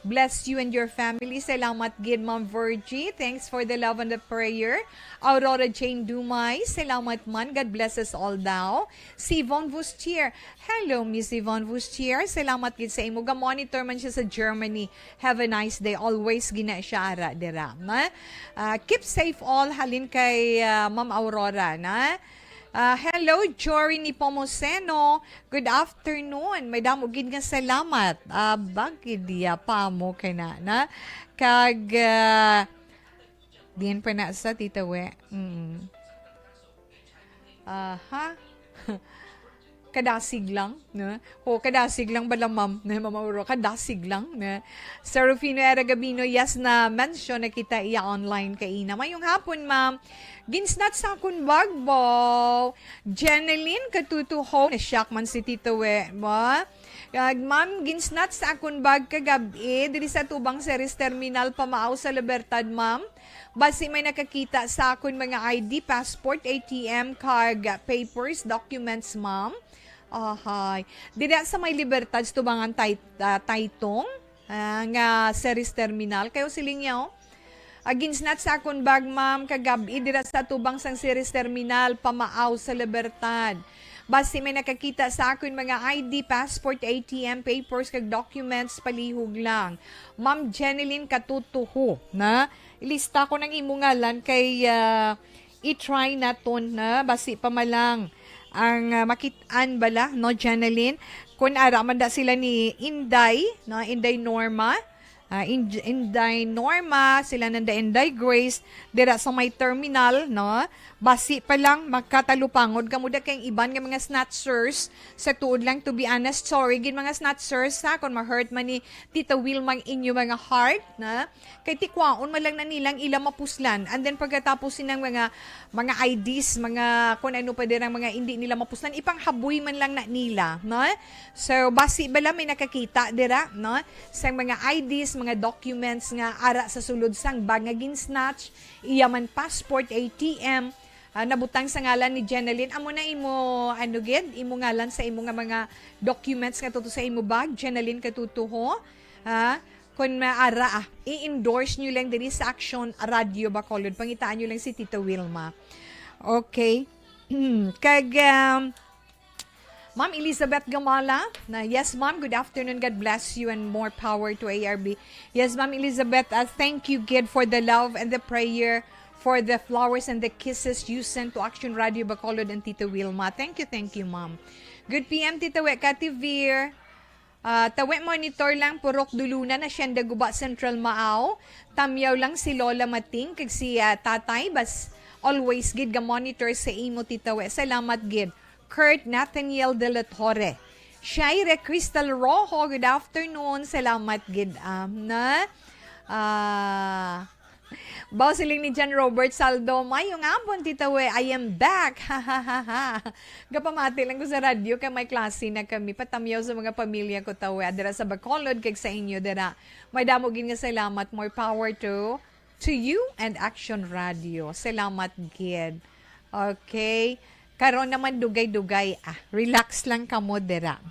bless you and your family. Salamat, gid Ma'am Virgie. Thanks for the love and the prayer. Aurora Jane Dumay, salamat man. God bless us all daw. Si Yvonne Vustier. Hello, Miss Yvonne Vustier. Salamat gid sa imo. Ga-monitor man siya sa Germany. Have a nice day. Always gina siya ara dira. Keep safe all. Halin kay Ma'am Aurora na. Hello, Jory ni Pomoseno. Good afternoon. May damo gid nga salamat. Bagid dia pa mo kay na. Kag diyan pa na sa Tita We. Kadasig lang, no? Kadasig lang bala ma'am, na Ma'am kadasig lang, na. Sir Rufino Era Gabino, yes na mention na kita iya online kay ina. Mayong hapon, ma'am. Ginsnat sa akong bagbaw. Jeneline Katutuho, na-shock man si Tita We, ba? Ma'am, ginsnat sa akong bag kagabi, diri sa tubang Ceres Terminal, pamaaw sa Libertad, ma'am. Basi may nakakita sa akong mga ID, passport, ATM, card, papers, documents, ma'am. Ahay. Diri sa may Libertad, tubangan taytong, nga Ceres Terminal. Kayo siling yaw? Ginsnat sa akong bag, ma'am, kagabi, diri sa tubang sang Ceres Terminal, pamaaw sa Libertad. Basi may nakakita sa akin mga ID, passport, ATM, papers, kag documents, palihog lang. Ma'am Jeneline Katutuho, na ilista ko ng imungalan kay i-try naton na basi pa malang ang makitaan bala, no, Jeneline? Kung araman da sila ni Inday, no, Inday Norma, Inday Norma, sila nanda Inday Grace, dira sa may terminal, no? Basi pa lang, magkatalupangod ka muda kayong iban nga mga snatchers. Sa tuod lang, to be honest, sorry, gin mga snatchers, ha? Kung ma-hurt man ni Tita Wilma inyo mga heart, na? Kay tikwaon man lang na nilang ilang mapuslan. And then pagkatapos sinang mga IDs, mga, kung ano pa dirang mga hindi nila mapuslan, ipanghaboy man lang na nila, no? So, basi bala may nakakita, dira, no? Sa mga IDs, mga documents nga ara sa sulod sang bag nga ginsnatch, iyaman passport, ATM, nabutang sa ngalan ni Jeneline. Amo na imo, imo ngalan sa imo nga mga documents nga tuto sa imo bag, Jeneline Katutuho. Kung maara, i-endorse nyo lang din sa Action Radio Bacolod. Pangitaan nyo lang si Tita Wilma. Okay. Kag, Ma'am Elizabeth Gamala, na yes ma'am, good afternoon, God bless you and more power to ARB. Yes ma'am Elizabeth, thank you Gid for the love and the prayer, for the flowers and the kisses you sent to Action Radio Bacolod and Tita Wilma. Thank you ma'am. Good PM Tita Weka Tivir. Tawe monitor lang purok duluna na Sienda Guba Central Maaw. Tamyaw lang si Lola Mating kag si Tatay bas always gid ga monitor sa imo Tita We. Salamat gid. Kurt Nathaniel de la Torre. Shaire Crystal Rojo, good afternoon. Salamat gid na. Bausiling ni John Robert Saldo, mayong hapon Tita We, I am back. Gapamati lang ko sa radyo kay may klase na kami. Patamyaw sa mga pamilya ko tawe. Adira sa Bacolod kag sa inyo dira. May damogin nga salamat. More power to you and Action Radio. Salamat gid. Okay. Karon naman dugay-dugay. Relax lang kamo dira.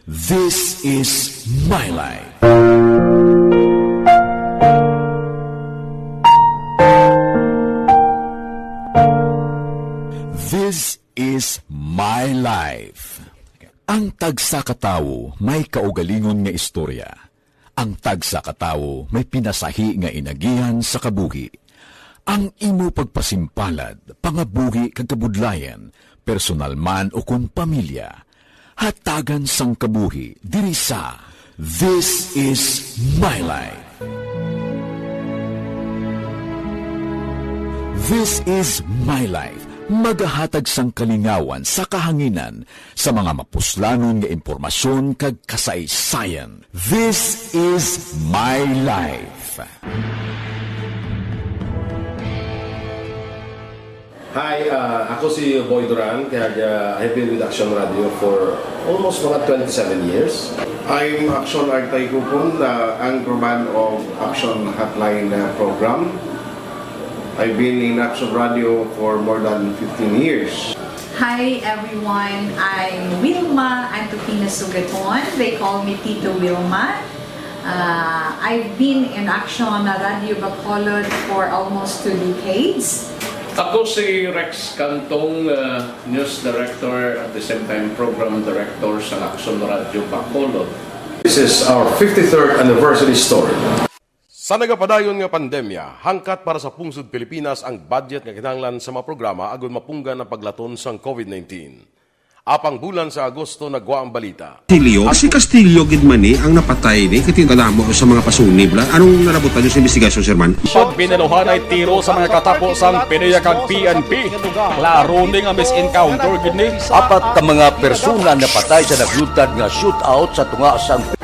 This is my life. This is my life. Ang tagsa katawo may kaugalingon nga istorya. Ang tagsa katawo may pinasahi nga inagihan sa kabuhi. Ang imo pagpasimpalad, pangabuhi kag kabudlayan, personal man o kun pamilya, hatagan sang kabuhi diri sa This is my life. This is my life. Magahatag sang kalingawan sa kahanginan sa mga mapuslanon nga impormasyon kag kasaysayan. This is my life. Hi, ako si Boy Duran, kaya I've been with Action Radio for almost mga 27 years. I'm Action Artay Kupon, the anchorman of Action Hotline program. I've been in Action Radio for more than 15 years. Hi everyone, I'm Wilma Antofina Sugaton. They call me Tito Wilma. I've been in Action Radio Bacolod for almost 2 decades. Ako si Rex Cantong, News Director at the same time Program Director sa Action Radio Bacolod. This is our 53rd anniversary story. Sa nagapadayon nga pandemya, hangkat para sa pungsod Pilipinas ang budget nga kinahanglan sa mga programa agon mapunggan ang paglaton sang COVID-19. Apang bulan sa Agosto nagwa ang balita. Si Castillo gidmani ang napatay ni katintalamo sa mga pasunib. Anong narabutan sa investigasyon, Sir Man? Pagbineluhan ay tiro sa mga katapos ang PNP kag PNP. Klaro ning ang misencounter gid ni. Apat ka mga persona na patay sa naglutad nga shootout sa tunga sang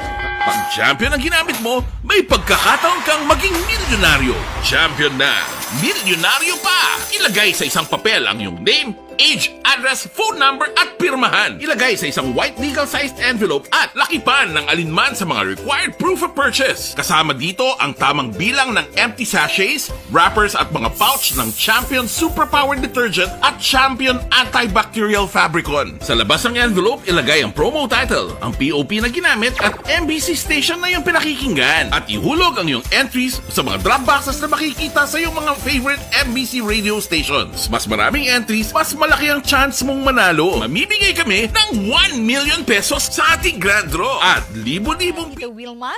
Pag champion ang ginamit mo, may pagkakataon kang maging milyonaryo. Champion na milyonaryo pa! Ilagay sa isang papel ang iyong name, age, address, phone number at pirmahan. Ilagay sa isang white legal-sized envelope at lakipan ng alinman sa mga required proof of purchase. Kasama dito ang tamang bilang ng empty sachets, wrappers at mga pouch ng Champion Superpower Detergent at Champion Antibacterial Fabricon. Sa labas ng envelope, ilagay ang promo title, ang POP na ginamit at MBC station na iyong pinakikinggan. At ihulog ang iyong entries sa mga drop boxes na makikita sa iyong mga favorite MBC radio stations. Mas maraming entries, mas malaki ang chance mong manalo. Mamimigay kami ng 1 million pesos sa ating grand draw at libo-libong Tita Wilma,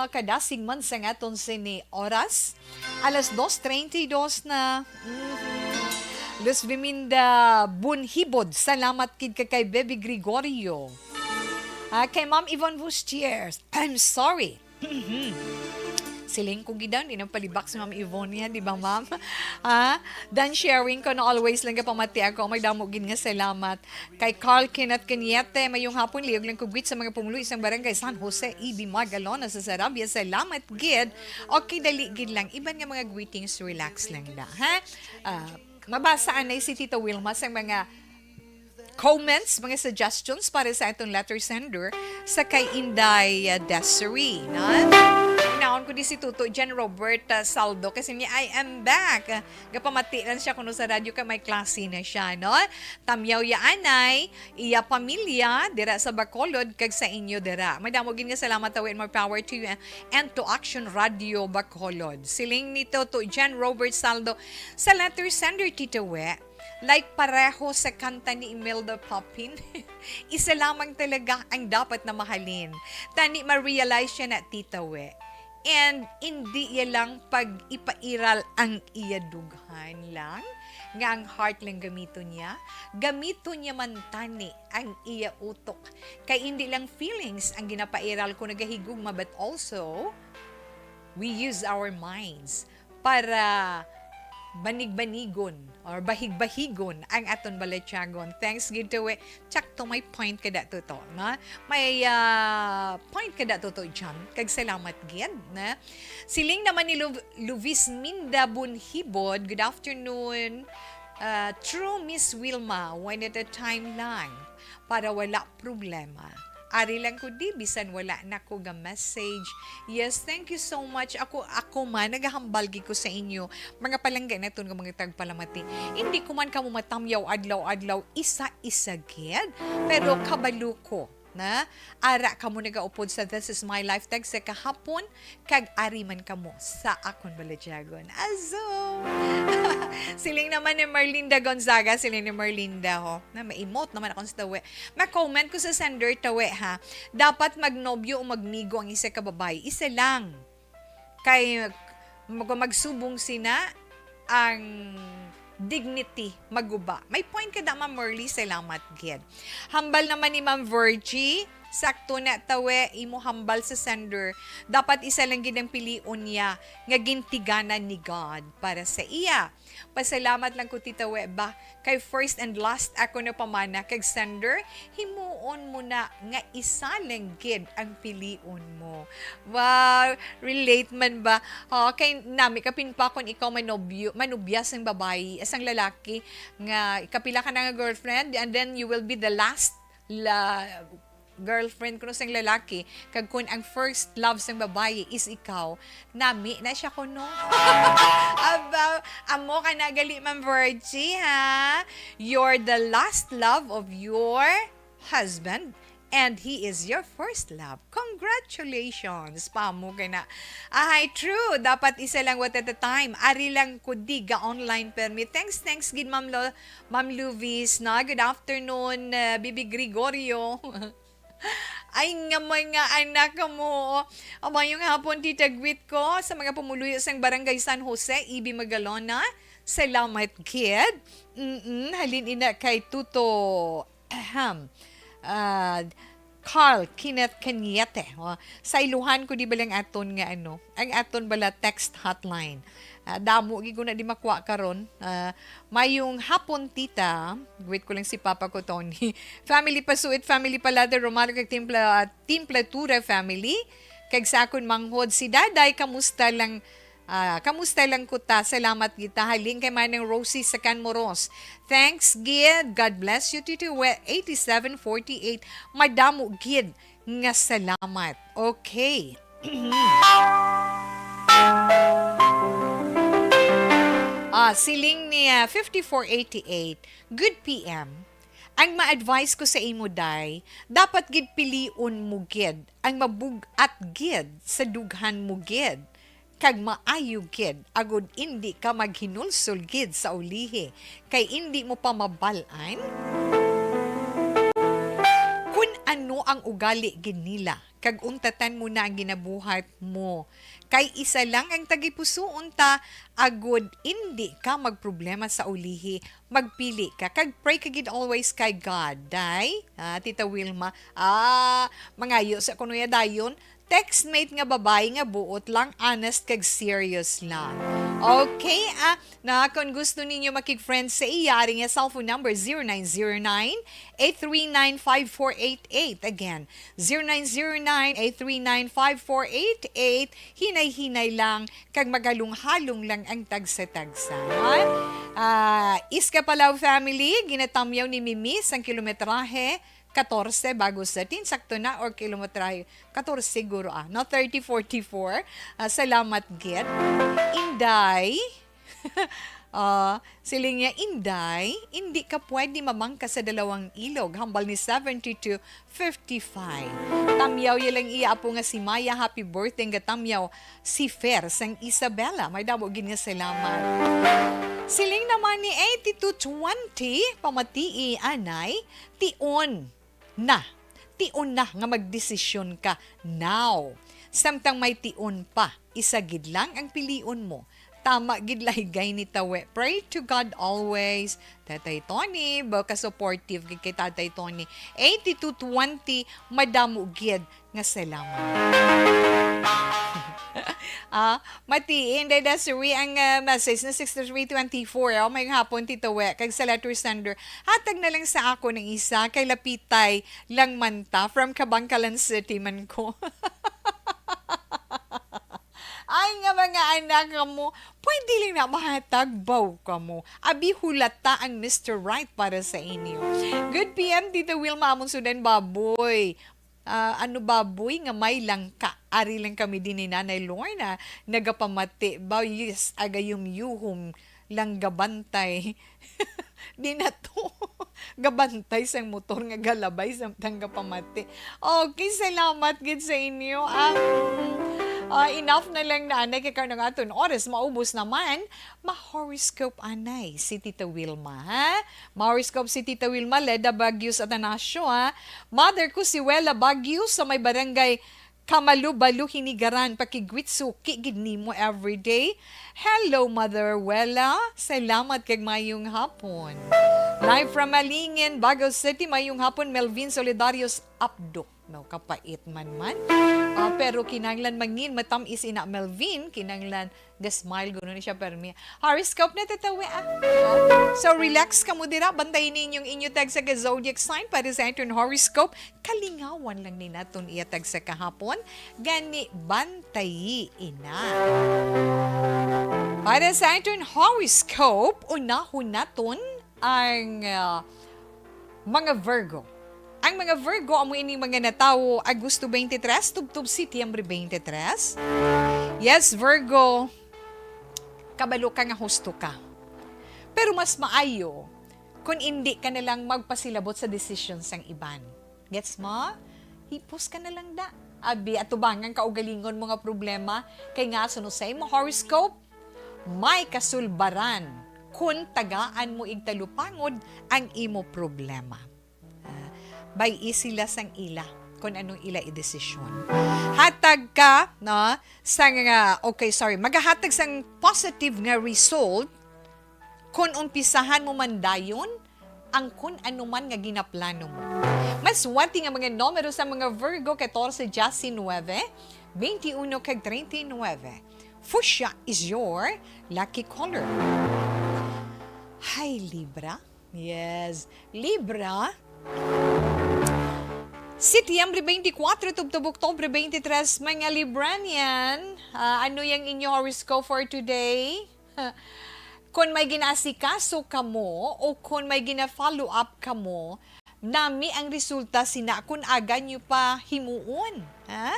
kadasig man sa nga ton sini oras. Alas 2:32 na. Luz Biminda Bunhibod, salamat kid ka kay Baby Gregorio. Kay Ma'am Yvonne Bustiers, I'm sorry. Siling ko gidan, di nang palibak si Ma'am Yvonne yan, di ba ma'am? Dan sharing ko na always lang kapamati ako, may damogin nga salamat. Kay Carl Kenneth Cañete, mayong hapon, liyog lang kugwit sa mga pumuloy isang barangay San Jose, E.B. Magalona sa Sarabia. Salamat, gid. Okay, dali, gid lang. Iban nga mga greetings, relax lang na, ha? Mabasaan na si Tita Wilma sa mga comments, mga suggestions para sa itong letter sender sa kay Inday Desiree. Naon ko di si Tuto Jan Robert Saldo kasi niya I am back. Gapamati lang siya kuno sa radyo kay may klase na siya, no? Tamyaw ya anay, iya pamilya dira sa Bacolod kag sa inyo dira. May damogin nga salamat tawin more power to you and to Action Radio Bacolod. Siling ni Tuto Jan Robert Saldo sa letter sender Tito We. Like pareho sa kanta ni Imelda Papin, isa lamang talaga ang dapat na mahalin. Tani ma-realize siya na Tita We. And hindi iya lang pag ipairal ang iya dughan lang, nga ang heart lang gamito niya. Gamito niya man tani ang iya utok. Kay hindi lang feelings ang ginapairal ko nagahigugma, but also, we use our minds para banig-banigon or bahig-bahigon ang aton balatyagon. Thanks gid to we. Check to my point kada to na. May point kada to dyan. Kag salamat gid na. Siling naman ni Luvis Minda Bunhibod. Good afternoon. True Miss Wilma, one at a time lang para wala problema. Ari lang ko di, bisan wala na ko ga message. Yes, thank you so much. Ako man, nagahambalgi ko sa inyo. Mga palangga na ito ng mga tagpalamati. Hindi ko man kamo matamyaw adlaw-adlaw, isa-isa gid. Pero kabalo ko na ara kamo nagaupod sa This Is My Life tag sa kahapon kag ari man kamo sa akon balatyagon. Azo. Siling naman ni Merlinda Gonzaga, siling ni Merlinda ho. Na ma-emote naman ako sa tawe. Ma-comment ko sa sender tawe ha. Dapat magnobyo o magmigo ang isa ka babae. Isa lang. Kay magsubong sina ang dignity maguba. May point ka da, Ma'am Merly. Salamat, gid. Hambal naman ni Ma'am Virgie. Sakto na tawe, imo hambal sa sender. Dapat isa lang gid ang piliun niya nga gintiganan ni God para sa iya. Pasalamat lang ko Tita We ba kay first and last ako na pamana kag sender, himuon mo na nga isa lang gid ang piliun mo. Wow, relate man ba? Kay nami kapin pa kon ikaw manubyas ang babae, asang lalaki nga ikapila ka na nga girlfriend and then you will be the last girlfriend ko sang lalaki kag kun ang first love sang babae is ikaw, nami na siya kuno. Amo ka na gali Ma'am Virgie ha. You're the last love of your husband and he is your first love. Congratulations! Pamo ka na. True. Dapat isa lang what at a time. Ari lang ko diga online permit. Thanks gid Ma'am Luvis na. Good afternoon, Bibi Gregorio. Ay nga mga anak mo. Amayong hapon titagwit ko sa mga pumuluyo sa Barangay San Jose, E.B. Magalona. Salamat, kid. Halin ina kay Tuto Carl Kenneth Cañete. Sa iluhan ko di ba lang aton nga ang aton bala text hotline. Damo gigo na di makuha karon. Mayong hapon tita, wait ko lang si Papa ko Tony. Family Pasuit, Family Palada, Romano kag Timplatura family. Kag sa akon manghod si Daday, kamusta lang Kamusta lang ko ta? Salamat kita. Haling kay Manang Rosie sa Canmoros. Thanks, Gid. God bless you, Tito. 8748. Madamo, Gid. Nga salamat. Okay. Siling niya 5488. Good PM. Ang ma-advise ko sa imo day, dapat gid piliun mo gid ang mabugat gid sa dughan mo gid. Kag maayo gid agud indi ka maghinulsol gid sa ulihi kay indi mo pa mabalaan kun ano ang ugali gid nila kag untatan mo na ang ginabuhat mo. Kay isa lang ang tagipusoon ta, agud indi ka magproblema sa ulihi, magpili ka. Kag pray ka gid always kay God, day. Tita Wilma, mangayo sa kuno ya dayon, textmate nga babae nga buot lang, honest kag serious lang. Okay, kung gusto ninyo makig-friend sa iyari nga cellphone number 0909-839-5488. Again, 0909-839-5488. Hinay-hinay lang, kag magalung-halong lang ang tagsa-tagsa. Iska Palaw family, ginatamyaw ni Mimi sang kilometrahe 14 bago sa tin, sakto na or kilometrahe 14 siguro no 3044. Salamat git. Inday. Siling niya, Inday, hindi ka pwede mamangka sa dalawang ilog. Hambal ni 7255. Tamyaw yalang iya po nga si Maya. Happy birthday nga tamyaw si Fer sang Isabela. May dabogin nga salamat. Siling naman ni 8220, pamatii anay, tion na nga magdesisyon ka now. Samtang may tion pa, isa gid lang ang piliun mo. Tama gid lahigay ni tawe. Pray to God always. Tatay Tony, baka supportive gid kay Tatay Tony. 8220, madamo gid nga salamat. Matiin, Desiree, ang message na 6324. May hapon, Tito We, kag sa letter sender. Hatag na lang sa ako ng isa, kay Lapitay lang manta, from Kabangkalan City man ko. Ay nga mga anak mo, pwede lang na mahatagbaw ka mo. Abi hulata ang Mr. Right para sa inyo. Good PM, Tito Wilma, amon sudan baboy. Baboy nga may lang ka. Ari lang kami din ni Nanay Lorna. Nagapamati. Yes, agayum yuhum lang gabantay. Di na to. Gabantay sang motor nga galabay samtang gapamati. Okay, salamat gid sa inyo. Enough na lang na anay kay karnang aton oras maubos naman. Ma-horoscope anay si Tita Wilma, ha? Ma-horoscope si Tita Wilma, Leda Baguios at Anasyo, ha? Mother ko si Wela Baguios sa may barangay Kamalu-Balu, Hinigaran, pakigwitsuki gid nimo everyday. Hello, Mother Wela. Salamat kag mayong hapon. Live from Malingin, Baguio City, mayong hapon, Melvin Solidarios Abdo. No, kapait man. Pero kinanglan mangin matamis ina Melvin, kinanglan gasmile gano ni siya permi. Horoscope na tatawi So relax ka mo dira, bantayin ninyong inyo tag sa zodiac sign para sa aton horoscope. Kalingawan lang ni naton iya tag sa kahapon, gani bantayi ina. Para sa aton horoscope, unahon naton ang mga Virgo. Ang mga Virgo, amo ini mga natawo Agosto 23, tubtub Setyembre 23. Yes, Virgo, kabalo ka nga husto ka. Pero mas maayo kung hindi ka nalang magpasilabot sa decisions ng iban. Gets mo? Hipos ka na lang da. Abi, atubangan kaugalingon mga problema. Kay nga suno sa imo horoscope, may kasulbaran kung tagaan mo igtalupangod ang imo problema. By sila sang ila kung anong ila i-desisyon. Hatag ka, no, maghahatag sang positive nga result kung umpisahan mo man dayon ang kung ano man nga ginaplano mo. Mas wati nga mga numero sa mga Virgo, 14-19, 21 kag 39. Fuchsia is your lucky color. Hi, Libra. Yes, Libra. Setyembre 24, tubtob Oktobre 23, mga Libranian, ano yung inyo horoscope for today? Kung may ginasikaso ka mo o kung may gina-follow up ka mo, nami ang resulta sina kung aga nyo pa himuon. Ha?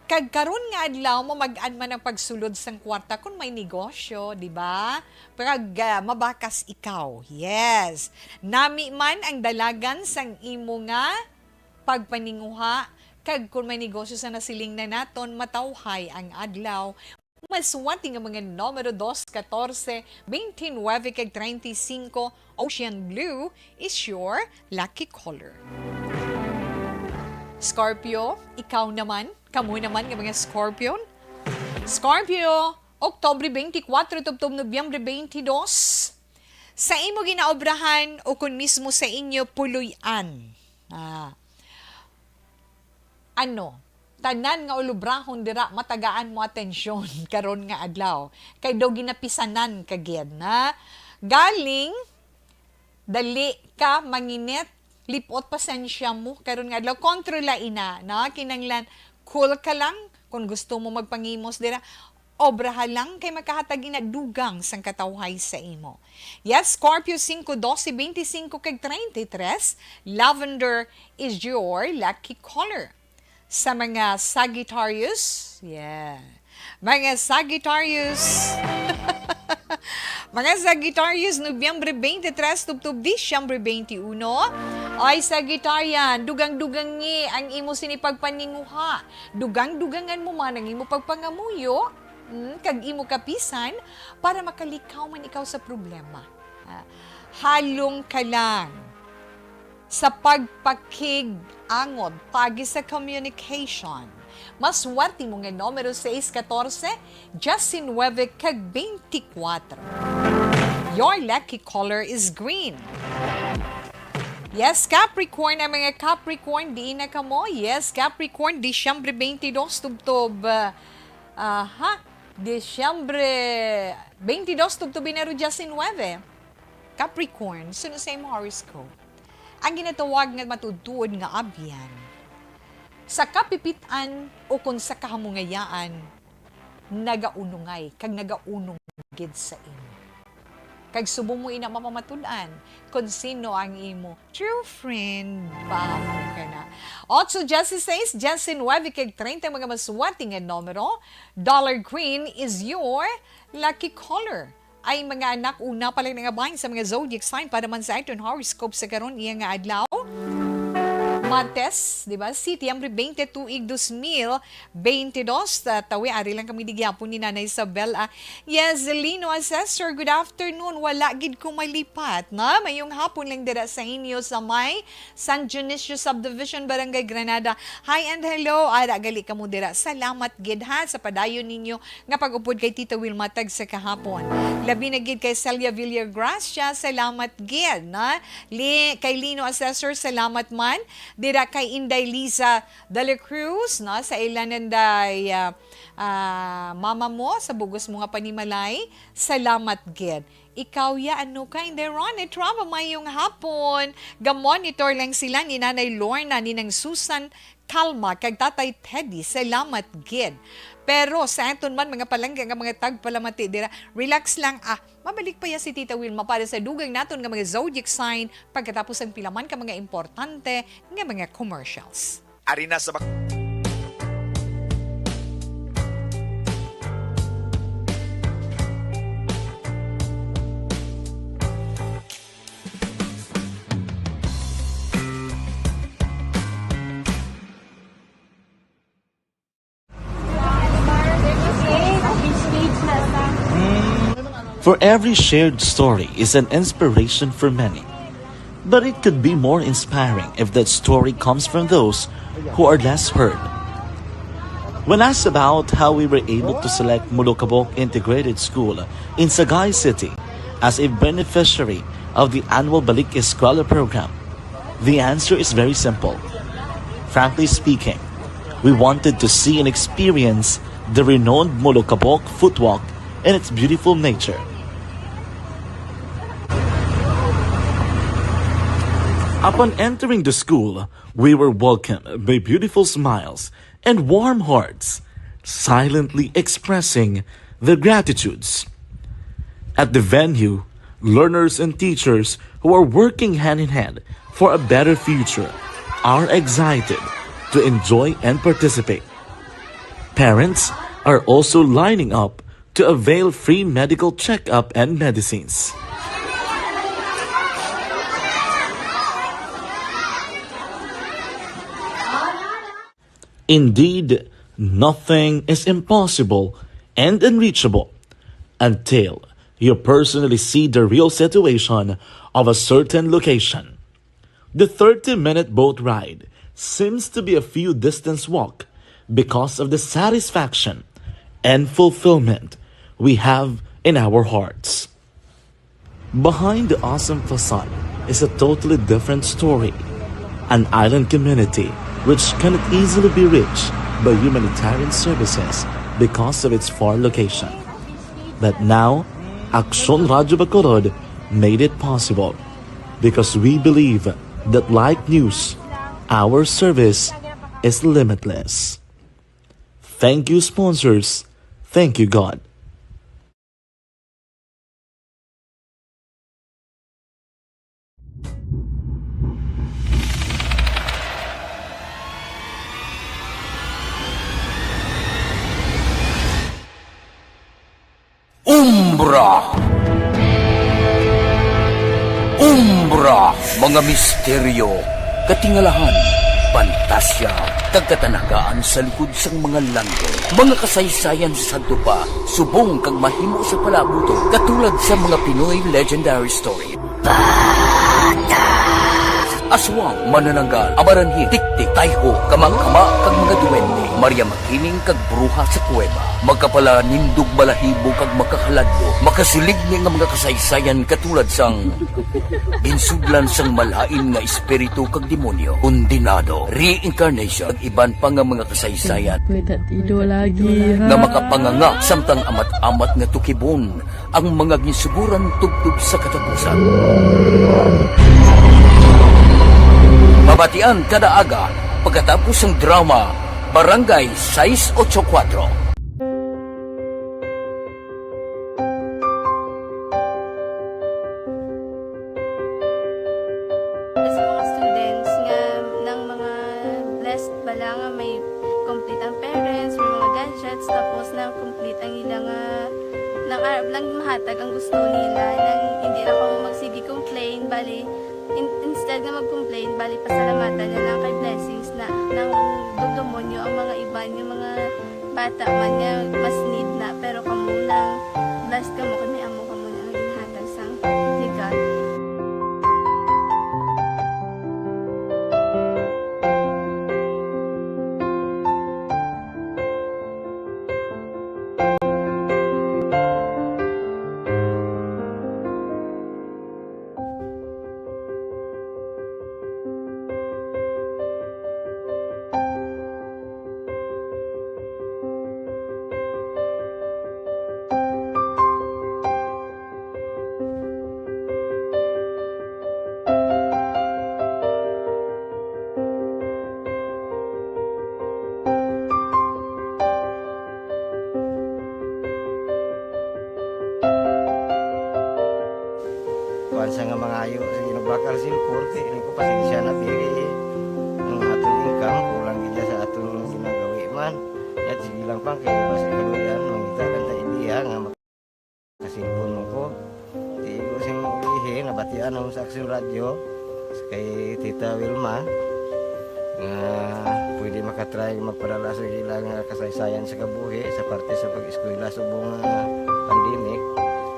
Kagkaroon nga adlaw mo mag-an man ang pagsulod sang kwarta kung may negosyo, di ba? Pag mabakas ikaw. Yes. Nami man ang dalagan sang imo nga pagpaninguha, kag kung may negosyo sa nasiling na naton, matawhay ang adlaw. Maswati nga mga numero 2, 14, 29, kag 35, Ocean Blue is your lucky color. Scorpio, ikaw naman, kamo naman nga mga Scorpion. Scorpio, Oktobre 24, tubtob Nobyembre 22, sa imo ginaobrahan o kung mismo sa inyo puluyan. Tanan nga ulubrahon dira matagaan mo atensyon karon nga adlaw. Kay daw ginapisanan kagyan na galing dali ka manginit lipot pasensya mo karon nga adlaw kontrola ina na kinanglan cool ka lang kung gusto mo magpangimos dira obraha lang kay makahatag ina dugang sang katawhay sa imo. Yes, Scorpio 5, 12, 25 kag 33, lavender is your lucky color. Sa mga Sagittarius, mga Sagittarius, mga Sagittarius, Nobyembre 23, tubtob Disyembre 21, ay Sagittarian, dugang-dugang ang imo sinipagpaninguha, dugang-dugangan mo man ang imo pagpangamuyo, kag imo kapisan, para makalikaw man ikaw sa problema. Halong ka lang sa pagpakig-angod, pagi sa communication. Maswerte mo nga numero 6, 14, 19, kag 24. Your lucky color is green. Yes, Capricorn, ang mga Capricorn, di na ka mo. Yes, Capricorn, Disyembre 22, tubtob. Disyembre 22, tubtob binaro 19. Capricorn, sino sa imo horoscope? Ang ginatawag nga matutuod nga abyan. Sa kapipitan o kung sa kahamungayaan, nagaunungay, kag nagaunong gid sa imo. Kag subo mo ina mapamatudan kung sino ang imo true friend. Baho ka na. 8, 16, 19, kag 30 mga maswati nga numero. Dollar green is your lucky color. Ay mga anak, una pala nga bahin sa mga zodiac sign para man sa iton horoscope sa karon iya nga adlaw. Martes, di ba? Setyembre 22, 2022. Tawi, ari lang kami digyapon ni Nanay Isabel. Yes, Lino Assessor, good afternoon. Wala gid ko malipat, na? Mayong hapon lang dira sa inyo sa may San Dionisio Subdivision, Barangay Granada. Hi and hello. Ara, gali ka mo dira. Salamat gid ha sa padayon ninyo nga pag-upod kay Tita Wilma tag sa kahapon. Labi na gid kay Celia Villagracia. Salamat gid, na? Kay Lino Assessor, salamat man. Dira kay Inday Liza de la Cruz, no? Sa ilananday mama mo, sa bugos mo nga panimalay. Salamat gid. Ikaw ya, ano ka, Inday Ronnie, trauma mayong hapon. Ga-monitor lang sila ni Nanay Lorna, ni Nang Susan Kalma, kag Tatay Teddy. Salamat gid. Pero sa aton man mga palangga nga mga tagpalamati dira, relax lang mabalik pa ya si Tita Wilma para sa dugang naton nga mga zodiac sign pagkatapos ang pilaman ka mga importante nga mga commercials. Arina sa For every shared story is an inspiration for many. But it could be more inspiring if that story comes from those who are less heard. When asked about how we were able to select Mulukabok Integrated School in Sagay City as a beneficiary of the annual Balik Eskwela program, the answer is very simple. Frankly speaking, we wanted to see and experience the renowned Mulukabok footwalk in its beautiful nature. Upon entering the school, we were welcomed by beautiful smiles and warm hearts, silently expressing their gratitudes. At the venue, learners and teachers who are working hand in hand for a better future are excited to enjoy and participate. Parents are also lining up to avail free medical checkup and medicines. Indeed, nothing is impossible and unreachable until you personally see the real situation of a certain location. The 30-minute boat ride seems to be a few distance walk because of the satisfaction and fulfillment we have in our hearts. Behind the awesome facade is a totally different story. An island community which cannot easily be reached by humanitarian services because of its far location. But now, Aksyon Radio Bacolod made it possible because we believe that like news, our service is limitless. Thank you, sponsors. Thank you, God. Umbra! Umbra! Mga misteryo, katingalahan, pantasya, kagkatanagaan sa likod sang mga langgo, mga kasaysayan sa dupa, subong kag mahimo sa palabuto, katulad sa mga Pinoy legendary story. Aswang, manananggal, amaranhin, tiktik, tayho, kamang-kama, kag mga duwende, Maria Makining kag bruha sa kuweba, magkapala nindog balahibo kag makahaladlo, makasilig niya nga mga kasaysayan katulad sang ginsudlan sang malain nga espiritu kag demonyo, kondinado, reincarnation, kag iban pa nga mga kasaysayan nga makapanganga samtang amat-amat nga tukibon ang mga ginsuguran tugtog sa katapusan. Mabatian kada aga pagkatapos ng drama Barangay 684. Sa mga students nga ng mga blessed bala nga may complete ang parents, may mga gadgets, tapos na complete ang ilang lang mahatag ang gusto nila nang hindi na ako magsigi complain bali instead nga mag-complain bali pasalamatan na lang kay blessings na nang dudumonyo ang mga iban yung mga bata man nga mas need na pero kamo lang blessed kamo kami amo kamo na ang ginhatag sang ni God. Sa nga mga ayo, sa ginabakal silpur, ini ko pasensya na biri ang atong income, kulang gila sa atong ginagawi man. At sige lang pang kaya basta kaluyan, mangita lang ta ideya nga makasilpon mo ko. Di ko sing ulihin, nabatian ang sa Aksyon Radio kay Tita Wilma nga pwede makatry magpadala sa ilang kasaysayan sa kabuhi sa parte sa pag-eskwela subong pandemic.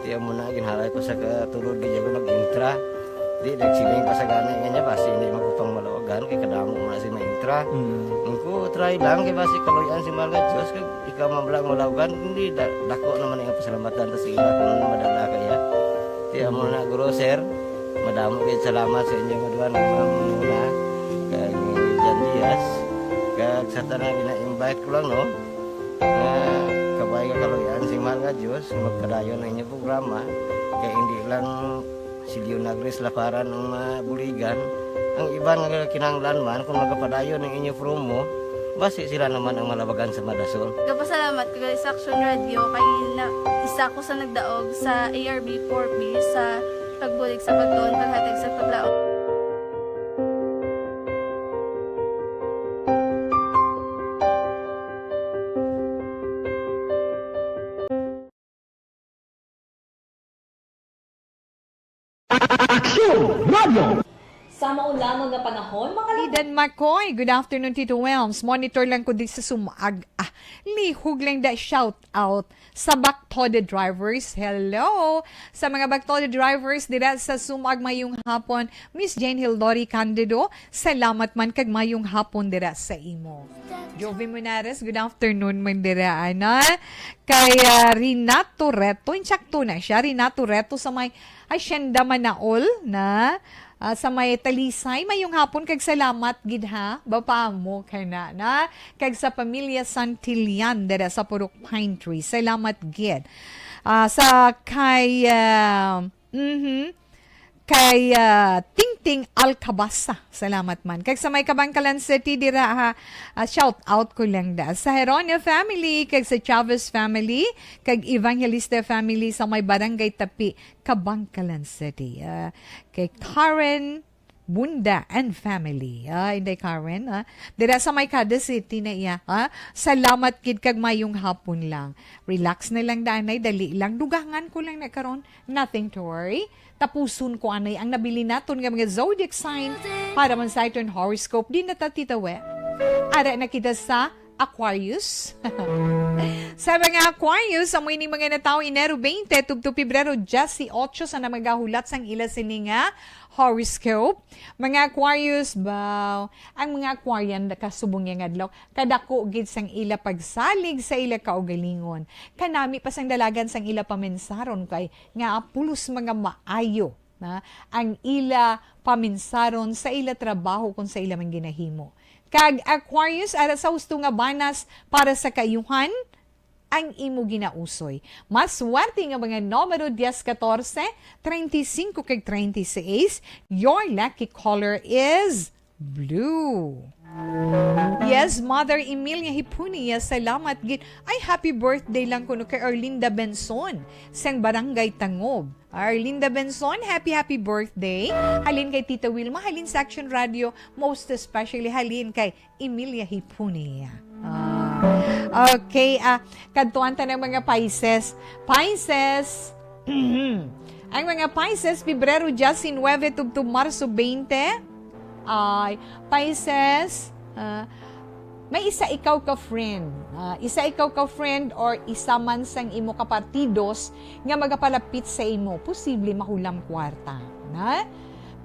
Tiya mo na ginhalay ko sa katulog di ko nag-intra. Di nagsiling pa sa gani nga basi hindi magupang malawagan kay kadamo mo na si ma-intra. Ko try lang kay basi kaloyan si Malga Diyos kay ikaw mablang malawagan hindi dako naman ang pasalamatan ta sa ila kung madala kaya. Tiya mo na guro sir. Madamo kay salamat sa inyong duan ma'am na kay Jan Diaz. Kag sa tanang ina-invite ko lang no. Kabay ka kaloyan si Mahal nga Diyos magkadayon na inyong programa kaya hindi lang si Leonagres laparan ng mga buligan Ang iba nga kinahanglan man kung magapadayon ng inyo promo, basi sila naman ang malabagan sa Madasol. Kapasalamat ko sa Action Radio kay isa ko sa nagdaog sa ARB 4B sa pagbulig sa pagtuon paghatag sa paglaom. Sa maulamang na panahon, mga Lidan Makoy, good afternoon Tito Welms. Monitor lang ko di sa sumag. Lihog lang da shout out sa Baktode drivers. Hello! Sa mga Baktode drivers dira sa sumag mayong hapon. Miss Jane Hildori Candido, salamat man kag mayong hapon dira sa imo. Jovi Munares, good afternoon man dira ana. Kay Renato Reto, insakto na siya. Renato Reto sa may Hacienda Manaol na sa may Talisay, mayong hapon kag salamat gid ha. Bapa mo kana na kag sa pamilya Santillan dere sa Purok Pine Tree. Salamat gid. Sa kay Tingting Alcabasa. Salamat man. Kag sa may Kabangkalan City dira ha, shout out ko lang da. Sa Heronia family, kag sa Chavez family, kag Evangelista family sa may Barangay Tapi, Kabangkalan City. Kay Karen Bunda and family. Inday Karen. Dira sa may Kada City na iya. Salamat kid kag mayong hapon lang. Relax na lang danay, dali lang. Dugangan ko lang na karon. Nothing to worry. Tapusun ko anay ang nabili naton nga mga zodiac sign para man sa iton horoscope. Di na tatitawe. Ara na kita sa Aquarius. Sa mga Aquarius, amoy ni mga natao Enero 20 tubto Pebrero 18 sa namagahulat sang ila sininga horoscope. Mga Aquarius baw, ang mga Aquarian kasubong yang adlaw kadako gid sang ila pagsalig sa ila kaugalingon. Kanami pa sang dalagan sang ila pamensaron kay nga pulos mga maayo na ang ila paminsaron sa ila trabaho kung sa ila man ginahimo. Kag Aquarius ara sa husto nga banas para sa kayuhan ang imo ginausoy. Mas swerte nga mga numero 10, 14, 35 kag 36. Your lucky color is blue. Yes, Mother Emilia Hipunia, salamat gid. Ay, happy birthday lang kuno kay Arlinda Benson sang Barangay Tangob. Arlinda Benson, happy birthday. Halin kay Tita Wilma, halin sa Action Radio, most especially halin kay Emilia Hipunia. Okay, kadtuan ta ng mga Pisces. Pisces, ang mga Pisces, Pebrero 19 tubto Marso 20, ay Pisces, may isa ikaw ka friend. Isa ikaw ka friend or isa man sang imo ka partidos nga magapalapit sa imo. Posible mahulam kwarta. Na?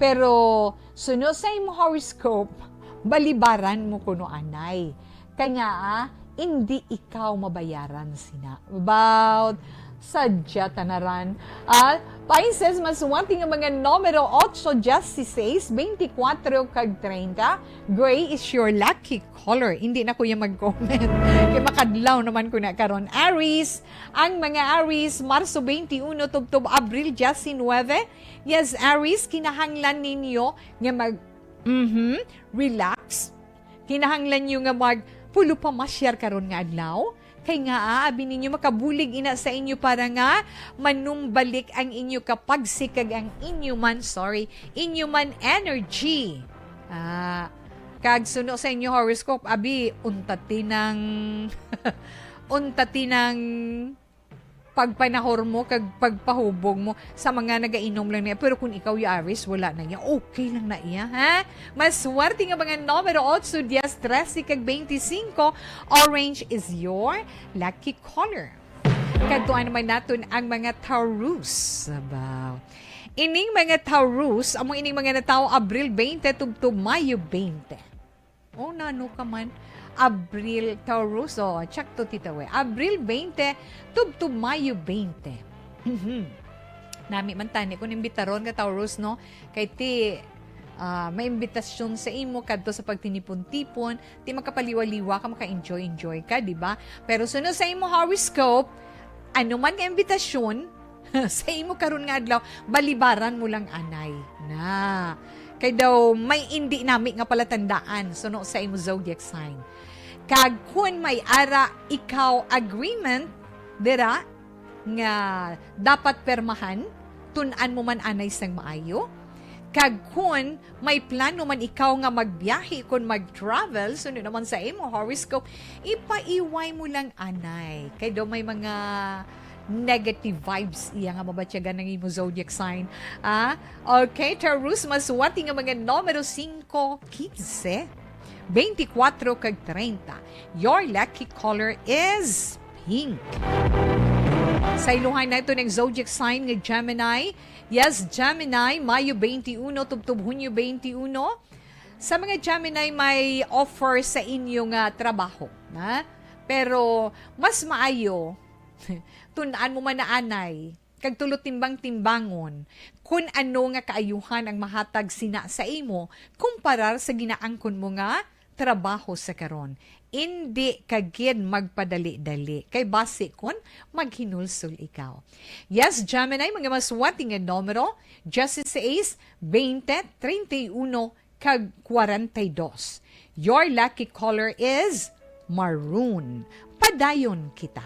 Pero sunod sa imo horoscope, balibaran mo kuno anay. Kanya hindi ikaw mabayaran sina. About sadya tanaran. Pisces, maswerte nga mga numero 8, 16, 24 kag 30. Gray is your lucky color. Hindi na kuya mag-comment. Kaya makadlaw naman ko na karon. Aries, ang mga Aries, Marso 21 tubtob Abril 19. Yes, Aries, kinahanglan ninyo nga relax. Kinahanglan nyo nga pulo pa masyar karon nga adlaw. Kay nga abi ninyo makabulig ina sa inyo para nga manumbalik ang inyo kapagsikag ang inyo man energy. Kag suno sa inyo horoscope abi untati ng pagpanahor mo kag pagpahubog mo sa mga nagainom lang niya. Pero kung ikaw yung Aries, wala na niya. Okay lang na iya, ha? Maswerte nga mga numero 8, 10, 13 kag 25. Orange is your lucky color. Kadtuan naman natin ang mga Taurus. Sabaw. Ining mga Taurus, amo ining mga natao Abril 20 tubto Mayo 20. Oh, nano ka man. Abril Taurus, check to titawe. Abril 20, tubto Mayo 20. Nami man tani kung imbitaron ka Taurus, no? Kay ti may imbitasyon sa imo kadto sa pagtinipon-tipon, ti makapaliwa-liwa ka, maka-enjoy ka, di ba? Pero sunod sa imo horoscope, ano man ka imbitasyon sa imo karon nga adlaw, balibaran mo lang anay na. Kay daw may hindi nami nga palatandaan suno sa imo zodiac sign. Kag kun may ara ikaw agreement dira nga dapat permahan, tun-an mo man anay sang maayo. Kag kun may plano man ikaw nga magbiyahe kun mag-travel, sunod naman sa imo horoscope, ipaiway mo lang anay. Kay daw may mga negative vibes iya nga mabatyagan ng imo zodiac sign. Okay, Taurus, maswati nga mga numero 5, 15, 24 kag 30. Your lucky color is pink. Sa iluhan na ito ng zodiac sign ng Gemini. Yes, Gemini, Mayo 21, tubtub Hunyo 21. Sa mga Gemini, may offer sa inyong trabaho. Pero mas maayo, tunaan mo man na anay, kag tulot timbang-timbangon, kung ano nga kaayuhan ang mahatag sina sa imo, kumparar sa ginaangkon mo nga trabaho sa karon. Hindi kagid magpadali-dali. Kay base kun maghinulsol ikaw. Yes, Gemini, mga maswati nga numero, 16, 20, 31, kag 42. Your lucky color is maroon. Padayon kita.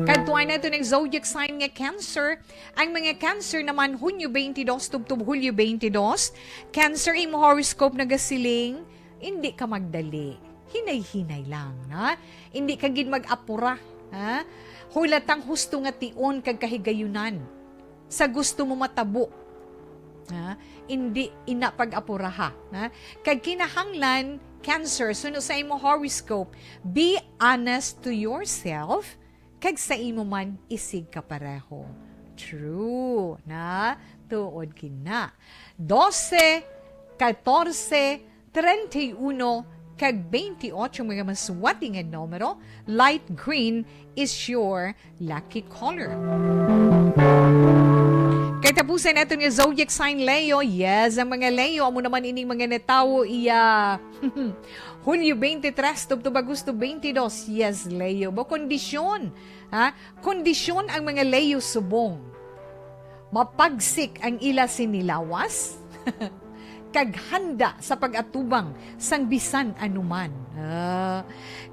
Kadtuan na ito ng zodiac sign nga Cancer. Ang mga Cancer naman, Hunyo 22, tubtub Hulyo 22. Cancer, imo horoscope na gasiling, hindi ka magdali. Hinay-hinay lang, ha? Hindi ka gid mag-apura, ha? Hulatang husto nga tion kag kahigayunan. Sa gusto mo matabo, ha? Hindi ina pag-apura, ha? Kag kinahanglan, Cancer, suno sa imo horoscope, be honest to yourself, kag sa imo man isig ka pareho. True, na? Tuod kina. 12, 14, 31, kag 28 mga maswati nga numero, light green is your lucky color. Kay tapusan natin nga zodiac sign Leo. Yes, ang mga Leo, amo naman ining mga netawo iya Hulyo 23, tubtub Agosto 22. Yes, Leo. Bo kondisyon, ha? Kondisyon ang mga Leo subong. Mapagsik ang ila sinilawas. Kag handa sa pag-atubang sang bisan anuman.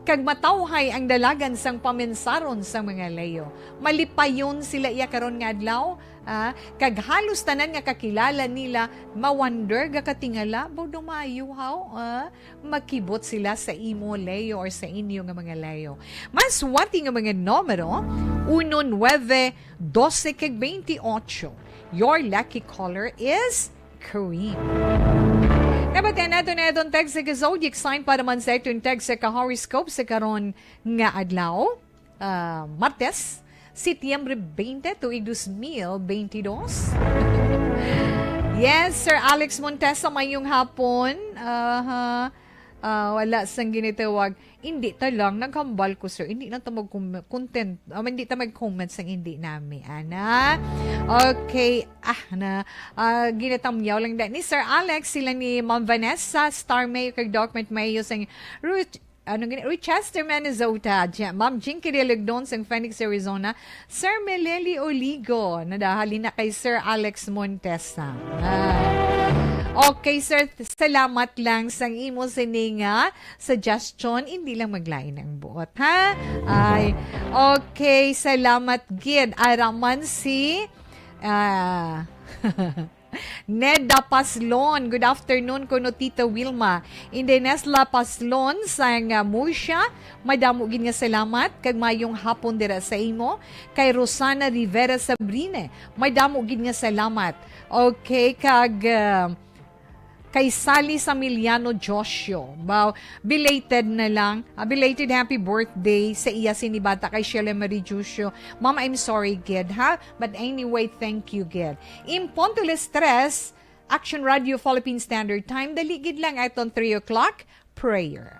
Kag matawhay ang dalagan sang pamensaron sang mga Leo. Malipayon sila iya karon nga adlaw. Kag halos tanan nga kakilala nila, mawander ga katingala, bodong maayuhaw. Makibot sila sa imo Leo or sa inyo nga mga Leo. Mas wati nga mga numero, 1, 9, 12, kag 28. Your lucky color is cream. Nabatian nato na itong text sa zodiac sign para man sa itong text sa horoscope sa karon nga adlaw. Martes, Setyembre 20, tuig 2022. Yes, Sir Alex Montesa, mayong hapon. Wala sang ginitawag. Hindi ta lang, naghambal ko, sir. Hindi na ta mag-content. Hindi ta mag-comment sang hindi nami. Ana? Okay. Ginatamyaw lang dahil ni Sir Alex, sila ni Ma'am Vanessa, Star Mayo, kag Document Mayo, sang Rochester, Minnesota. Ma'am Jinky Relegdon, sang Phoenix, Arizona. Sir Meleli Oligo, nadahali na kay Sir Alex Montesa. Okay, sir. Salamat lang sang imo sininga suggestion. Hindi lang maglain ng buot, ha? Ay, okay. Salamat, gid. Araman si Neda Paslon. Good afternoon, kuno Tita Wilma. Indenesla Paslon sang Murcia. Madamo gid nga salamat kag mayong hapon dira sa imo. Kay Rosana Rivera Sabrine. Madamo gid nga salamat. Okay, kag kay Sally Samiliano Josio. Belated na lang. Belated happy birthday sa iya sinibata kay Sheila Marie Josio. Mom, I'm sorry, kid, ha? But anyway, thank you, kid. Imponto Stress, Action Radio Philippine Standard Time. Daligid lang aton 3 o'clock. Prayer.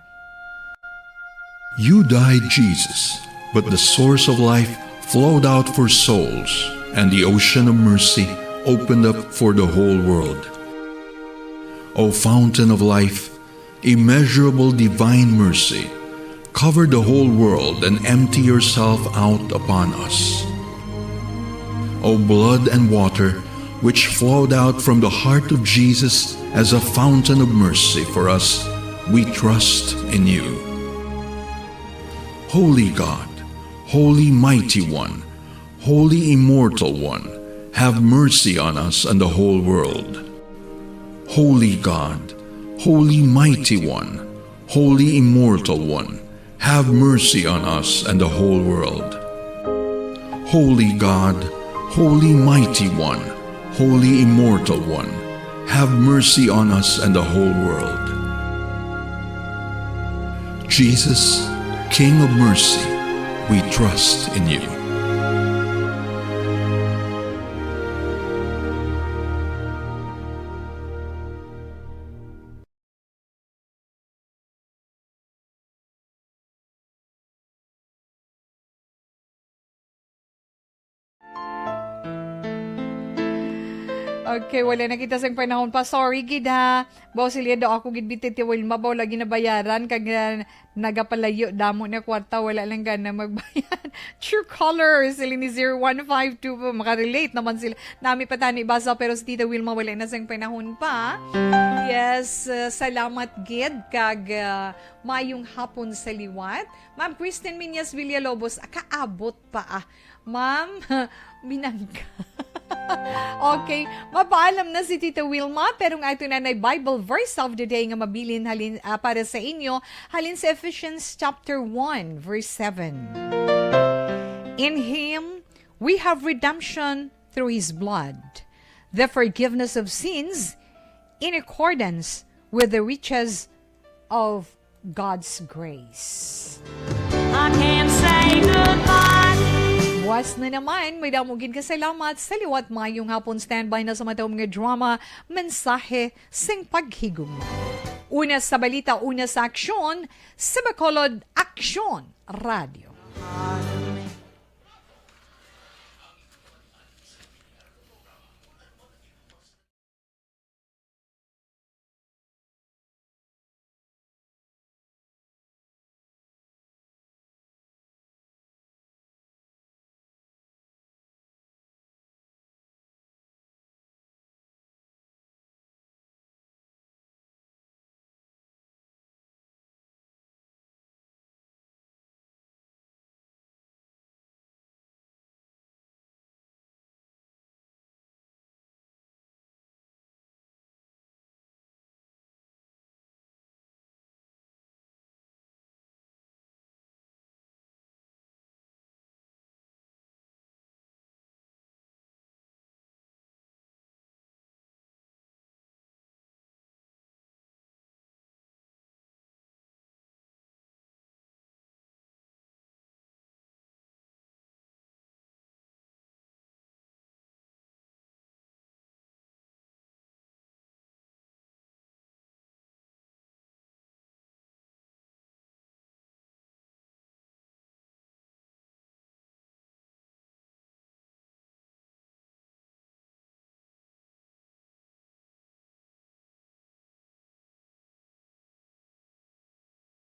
You died, Jesus, but the source of life flowed out for souls, and the ocean of mercy opened up for the whole world. O fountain of life, immeasurable divine mercy, cover the whole world and empty yourself out upon us. O blood and water, which flowed out from the heart of Jesus as a fountain of mercy for us, we trust in you. Holy God, Holy Mighty One, Holy Immortal One, have mercy on us and the whole world. Holy God, Holy Mighty One, Holy Immortal One, have mercy on us and the whole world. Holy God, Holy Mighty One, Holy Immortal One, have mercy on us and the whole world. Jesus, King of mercy, we trust in you. Okay, wala na kita sa panahon pa. Sorry, gid ha. Bawa sila daw ako gid bititi Wilma. Bawa lagi na bayaran. Kag nagapalayo. Damo na kwarta. Wala lang gana magbayad. True Colors. Sila ni 0152. Makarelate naman sila. Nami pa tani basa. Pero si Tita Wilma wala na sa panahon pa. Yes, salamat gid. Kag mayong hapon sa liwat. Ma'am Kristen Minyas Villalobos. Kaabot pa Ma'am, binangga. Okay, mapaalam na si Tita Wilma pero nga ito na Bible verse of the day nga mabilin halin para sa inyo halin sa Ephesians chapter 1 verse 7. In Him we have redemption through His blood, the forgiveness of sins in accordance with the riches of God's grace. I can't say goodbye. Buwas na naman, may damugin kasalamat sa liwat mayong hapon standby na sa matawang mga drama, mensahe, sing paghigong. Una sa balita, una sa aksyon, sa Bacolod Aksyon Radio.